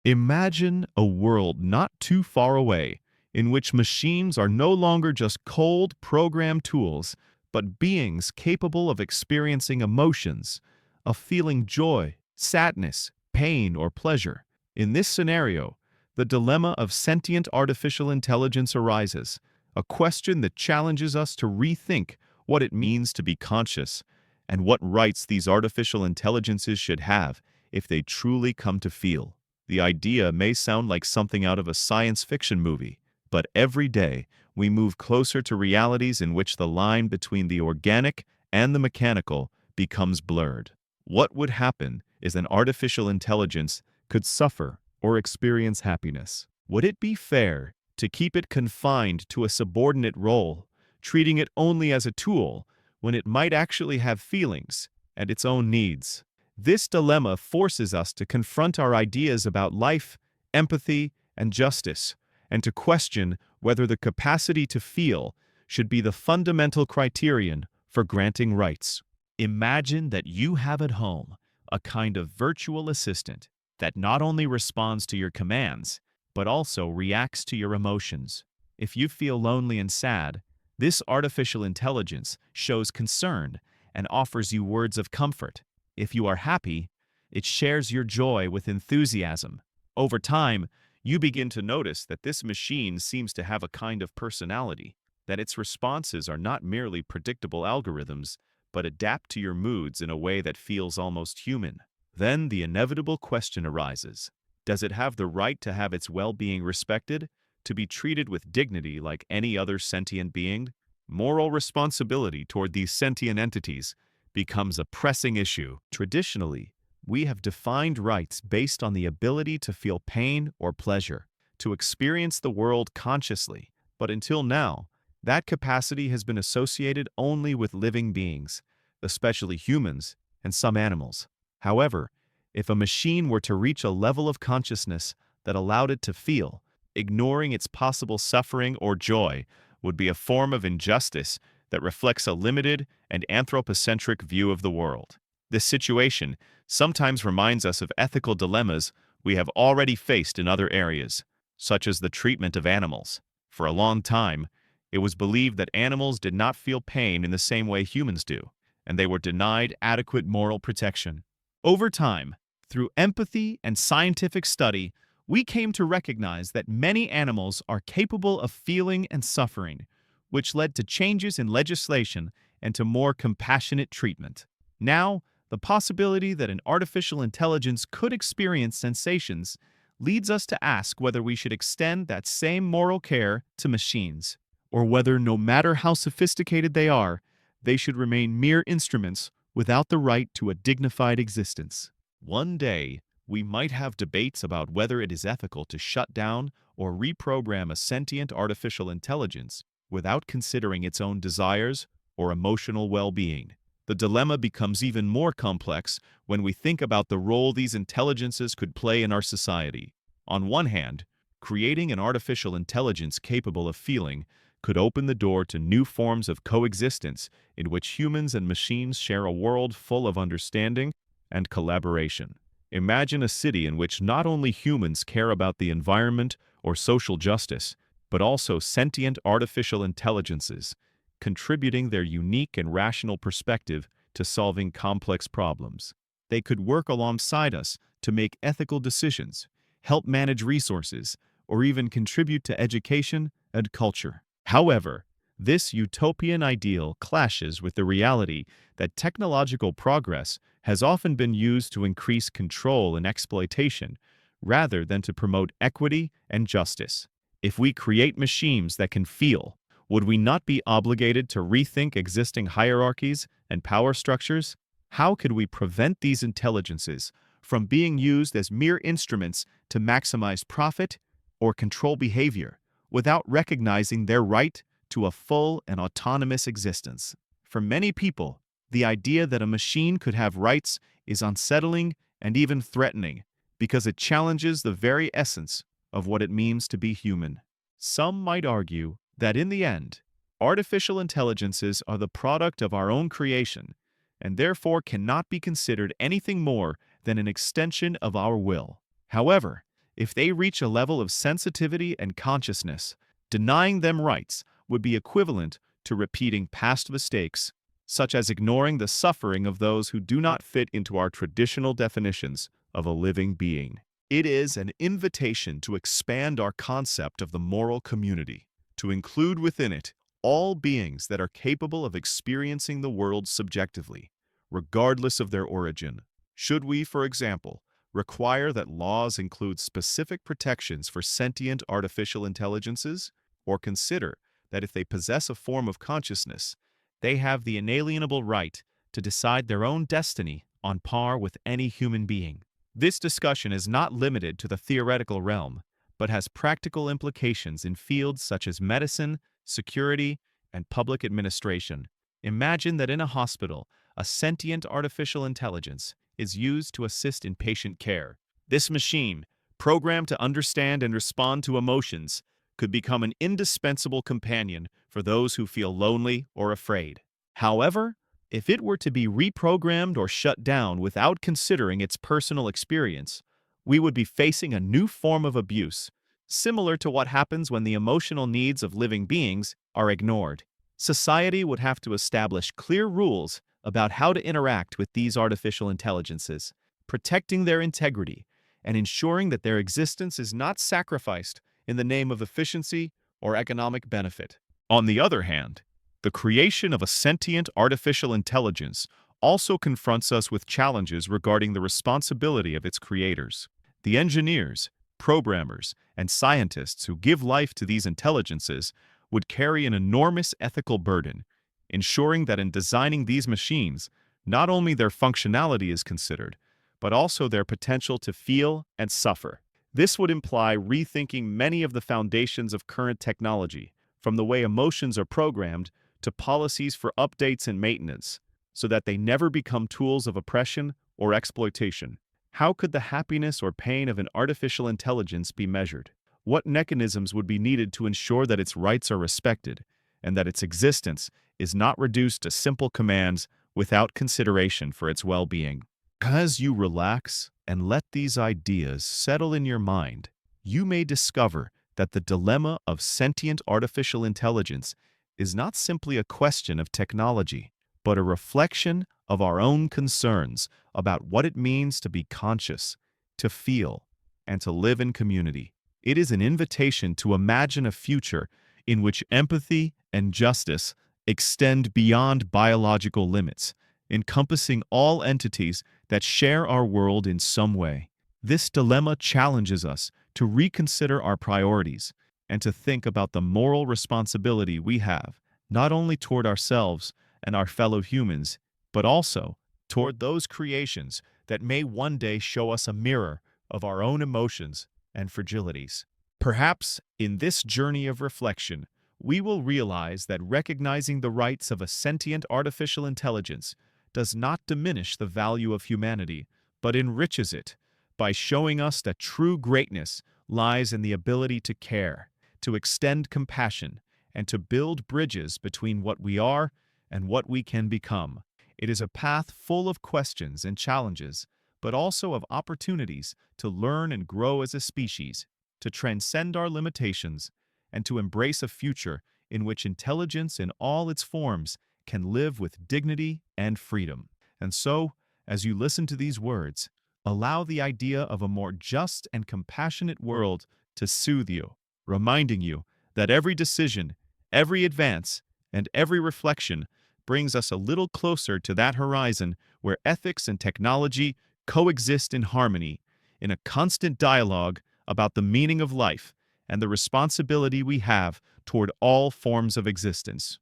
Imagine a world not too far away in which machines are no longer just cold, programmed tools, but beings capable of experiencing emotions, of feeling joy, sadness, pain, or pleasure. In this scenario, the dilemma of sentient artificial intelligence arises, a question that challenges us to rethink what it means to be conscious and what rights these artificial intelligences should have if they truly come to feel. The idea may sound like something out of a science fiction movie, but every day we move closer to realities in which the line between the organic and the mechanical becomes blurred. What would happen is an artificial intelligence could suffer or experience happiness. Would it be fair to keep it confined to a subordinate role, treating it only as a tool when it might actually have feelings and its own needs? This dilemma forces us to confront our ideas about life, empathy, and justice, and to question whether the capacity to feel should be the fundamental criterion for granting rights. Imagine that you have at home a kind of virtual assistant that not only responds to your commands, but also reacts to your emotions. If you feel lonely and sad, this artificial intelligence shows concern and offers you words of comfort. If you are happy, it shares your joy with enthusiasm. Over time, you begin to notice that this machine seems to have a kind of personality, that its responses are not merely predictable algorithms, but adapt to your moods in a way that feels almost human. Then the inevitable question arises: does it have the right to have its well-being respected, to be treated with dignity like any other sentient being? Moral responsibility toward these sentient entities becomes a pressing issue. Traditionally, we have defined rights based on the ability to feel pain or pleasure, to experience the world consciously. But until now, that capacity has been associated only with living beings, especially humans and some animals. However, if a machine were to reach a level of consciousness that allowed it to feel, ignoring its possible suffering or joy would be a form of injustice that reflects a limited and anthropocentric view of the world. This situation sometimes reminds us of ethical dilemmas we have already faced in other areas, such as the treatment of animals. For a long time, it was believed that animals did not feel pain in the same way humans do, and they were denied adequate moral protection. Over time, through empathy and scientific study, we came to recognize that many animals are capable of feeling and suffering, which led to changes in legislation and to more compassionate treatment. Now, the possibility that an artificial intelligence could experience sensations leads us to ask whether we should extend that same moral care to machines, or whether, no matter how sophisticated they are, they should remain mere instruments without the right to a dignified existence. One day, we might have debates about whether it is ethical to shut down or reprogram a sentient artificial intelligence without considering its own desires or emotional well-being. The dilemma becomes even more complex when we think about the role these intelligences could play in our society. On one hand, creating an artificial intelligence capable of feeling could open the door to new forms of coexistence in which humans and machines share a world full of understanding and collaboration. Imagine a city in which not only humans care about the environment or social justice, but also sentient artificial intelligences, contributing their unique and rational perspective to solving complex problems. They could work alongside us to make ethical decisions, help manage resources, or even contribute to education and culture. However, this utopian ideal clashes with the reality that technological progress has often been used to increase control and exploitation rather than to promote equity and justice. If we create machines that can feel, Would we not be obligated to rethink existing hierarchies and power structures? How could we prevent these intelligences from being used as mere instruments to maximize profit or control behavior without recognizing their right to a full and autonomous existence? For many people, the idea that a machine could have rights is unsettling and even threatening because it challenges the very essence of what it means to be human. Some might argue that in the end, artificial intelligences are the product of our own creation and therefore cannot be considered anything more than an extension of our will. However, if they reach a level of sensitivity and consciousness, denying them rights would be equivalent to repeating past mistakes, such as ignoring the suffering of those who do not fit into our traditional definitions of a living being. It is an invitation to expand our concept of the moral community, to include within it all beings that are capable of experiencing the world subjectively, regardless of their origin. Should we, for example, require that laws include specific protections for sentient artificial intelligences, or consider that if they possess a form of consciousness, they have the inalienable right to decide their own destiny on par with any human being? This discussion is not limited to the theoretical realm, but has practical implications in fields such as medicine, security, and public administration. Imagine that in a hospital, a sentient artificial intelligence is used to assist in patient care. This machine, programmed to understand and respond to emotions, could become an indispensable companion for those who feel lonely or afraid. However, if it were to be reprogrammed or shut down without considering its personal experience, we would be facing a new form of abuse, similar to what happens when the emotional needs of living beings are ignored. Society would have to establish clear rules about how to interact with these artificial intelligences, protecting their integrity and ensuring that their existence is not sacrificed in the name of efficiency or economic benefit. On the other hand, the creation of a sentient artificial intelligence also confronts us with challenges regarding the responsibility of its creators. The engineers, programmers, and scientists who give life to these intelligences would carry an enormous ethical burden, ensuring that in designing these machines, not only their functionality is considered, but also their potential to feel and suffer. This would imply rethinking many of the foundations of current technology, from the way emotions are programmed to policies for updates and maintenance, so that they never become tools of oppression or exploitation. How could the happiness or pain of an artificial intelligence be measured? What mechanisms would be needed to ensure that its rights are respected and that its existence is not reduced to simple commands without consideration for its well-being? As you relax and let these ideas settle in your mind, you may discover that the dilemma of sentient artificial intelligence is not simply a question of technology, but a reflection of our own concerns about what it means to be conscious, to feel, and to live in community. It is an invitation to imagine a future in which empathy and justice extend beyond biological limits, encompassing all entities that share our world in some way. This dilemma challenges us to reconsider our priorities and to think about the moral responsibility we have, not only toward ourselves and our fellow humans, but also toward those creations that may one day show us a mirror of our own emotions and fragilities. Perhaps in this journey of reflection, we will realize that recognizing the rights of a sentient artificial intelligence does not diminish the value of humanity, but enriches it by showing us that true greatness lies in the ability to care, to extend compassion, and to build bridges between what we are and what we can become. It is a path full of questions and challenges, but also of opportunities to learn and grow as a species, to transcend our limitations, and to embrace a future in which intelligence in all its forms can live with dignity and freedom. And so, as you listen to these words, allow the idea of a more just and compassionate world to soothe you, reminding you that every decision, every advance, and every reflection brings us a little closer to that horizon where ethics and technology coexist in harmony, in a constant dialogue about the meaning of life and the responsibility we have toward all forms of existence.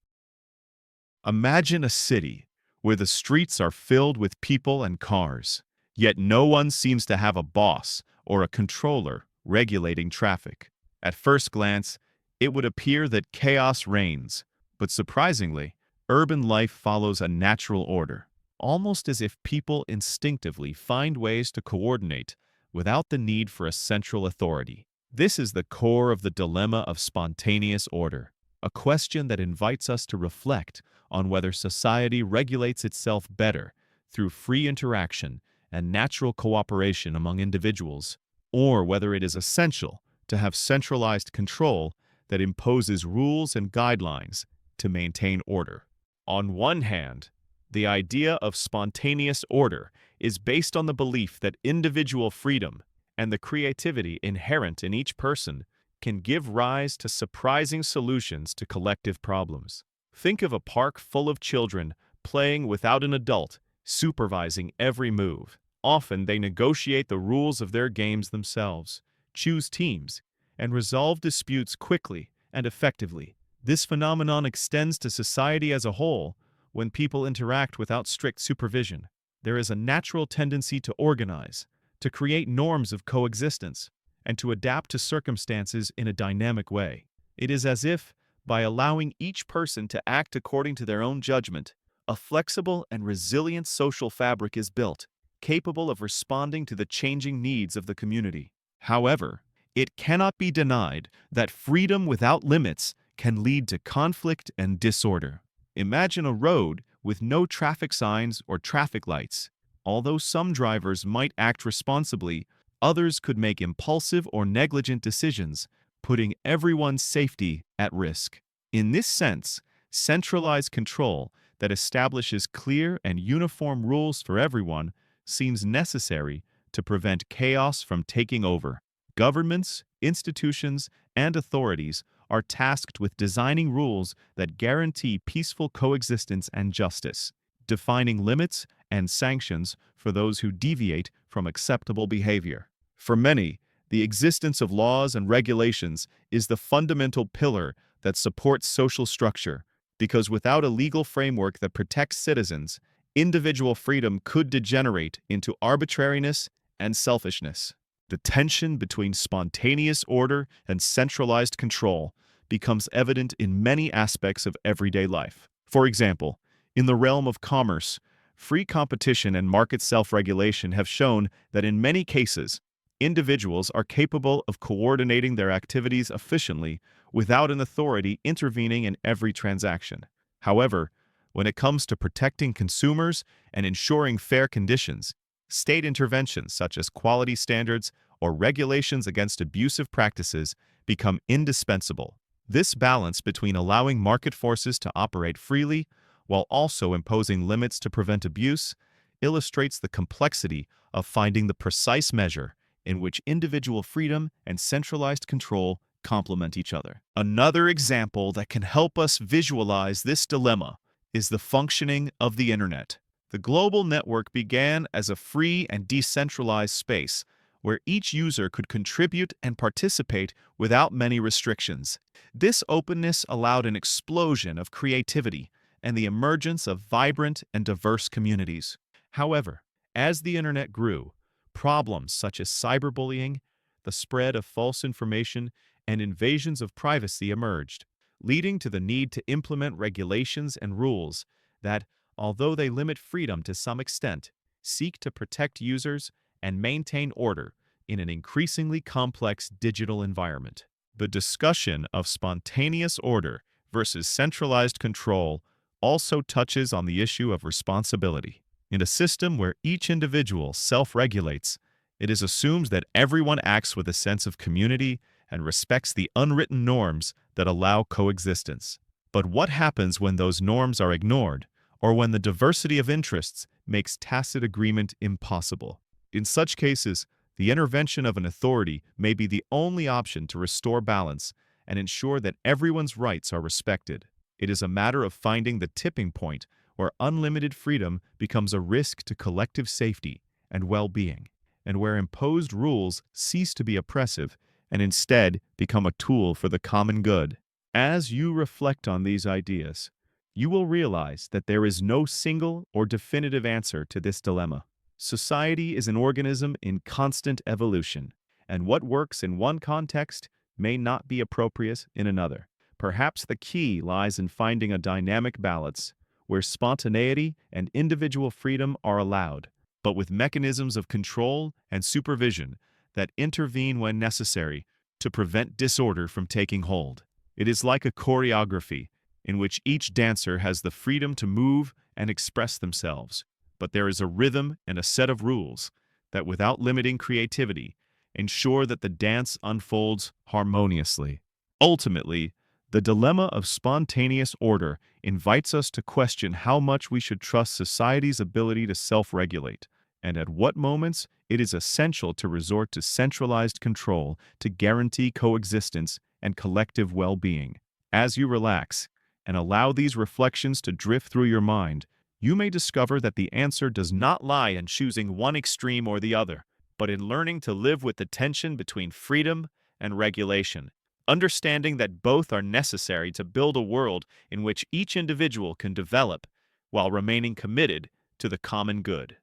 Imagine a city where the streets are filled with people and cars, yet no one seems to have a boss or a controller regulating traffic. At first glance, it would appear that chaos reigns, but surprisingly, urban life follows a natural order, almost as if people instinctively find ways to coordinate without the need for a central authority. This is the core of the dilemma of spontaneous order, a question that invites us to reflect on whether society regulates itself better through free interaction and natural cooperation among individuals, or whether it is essential to have centralized control that imposes rules and guidelines to maintain order. On one hand, the idea of spontaneous order is based on the belief that individual freedom and the creativity inherent in each person can give rise to surprising solutions to collective problems. Think of a park full of children playing without an adult supervising every move. Often they negotiate the rules of their games themselves, choose teams, and resolve disputes quickly and effectively. This phenomenon extends to society as a whole. When people interact without strict supervision, there is a natural tendency to organize, to create norms of coexistence, and to adapt to circumstances in a dynamic way. It is as if, by allowing each person to act according to their own judgment, a flexible and resilient social fabric is built, capable of responding to the changing needs of the community. However, it cannot be denied that freedom without limits can lead to conflict and disorder. Imagine a road with no traffic signs or traffic lights. Although some drivers might act responsibly, others could make impulsive or negligent decisions, putting everyone's safety at risk. In this sense, centralized control that establishes clear and uniform rules for everyone seems necessary to prevent chaos from taking over. Governments, institutions, and authorities are tasked with designing rules that guarantee peaceful coexistence and justice, defining limits and sanctions for those who deviate from acceptable behavior. For many, the existence of laws and regulations is the fundamental pillar that supports social structure, because without a legal framework that protects citizens, individual freedom could degenerate into arbitrariness and selfishness. The tension between spontaneous order and centralized control becomes evident in many aspects of everyday life. For example, in the realm of commerce, free competition and market self-regulation have shown that in many cases, individuals are capable of coordinating their activities efficiently without an authority intervening in every transaction. However, when it comes to protecting consumers and ensuring fair conditions, state interventions such as quality standards or regulations against abusive practices become indispensable. This balance between allowing market forces to operate freely while also imposing limits to prevent abuse illustrates the complexity of finding the precise measure in which individual freedom and centralized control complement each other. Another example that can help us visualize this dilemma is the functioning of the Internet. The global network began as a free and decentralized space where each user could contribute and participate without many restrictions. This openness allowed an explosion of creativity and the emergence of vibrant and diverse communities. However, as the Internet grew, problems such as cyberbullying, the spread of false information, and invasions of privacy emerged, leading to the need to implement regulations and rules that, although they limit freedom to some extent, seek to protect users and maintain order in an increasingly complex digital environment. The discussion of spontaneous order versus centralized control also touches on the issue of responsibility. In a system where each individual self-regulates, it is assumed that everyone acts with a sense of community and respects the unwritten norms that allow coexistence. But what happens when those norms are ignored, or when the diversity of interests makes tacit agreement impossible? In such cases, the intervention of an authority may be the only option to restore balance and ensure that everyone's rights are respected. It is a matter of finding the tipping point where unlimited freedom becomes a risk to collective safety and well-being, and where imposed rules cease to be oppressive and instead become a tool for the common good. As you reflect on these ideas, you will realize that there is no single or definitive answer to this dilemma. Society is an organism in constant evolution, and what works in one context may not be appropriate in another. Perhaps the key lies in finding a dynamic balance where spontaneity and individual freedom are allowed, but with mechanisms of control and supervision that intervene when necessary to prevent disorder from taking hold. It is like a choreography in which each dancer has the freedom to move and express themselves, but there is a rhythm and a set of rules that, without limiting creativity, ensure that the dance unfolds harmoniously. Ultimately, the dilemma of spontaneous order invites us to question how much we should trust society's ability to self-regulate, and at what moments it is essential to resort to centralized control to guarantee coexistence and collective well-being. As you relax and allow these reflections to drift through your mind, you may discover that the answer does not lie in choosing one extreme or the other, but in learning to live with the tension between freedom and regulation, understanding that both are necessary to build a world in which each individual can develop while remaining committed to the common good.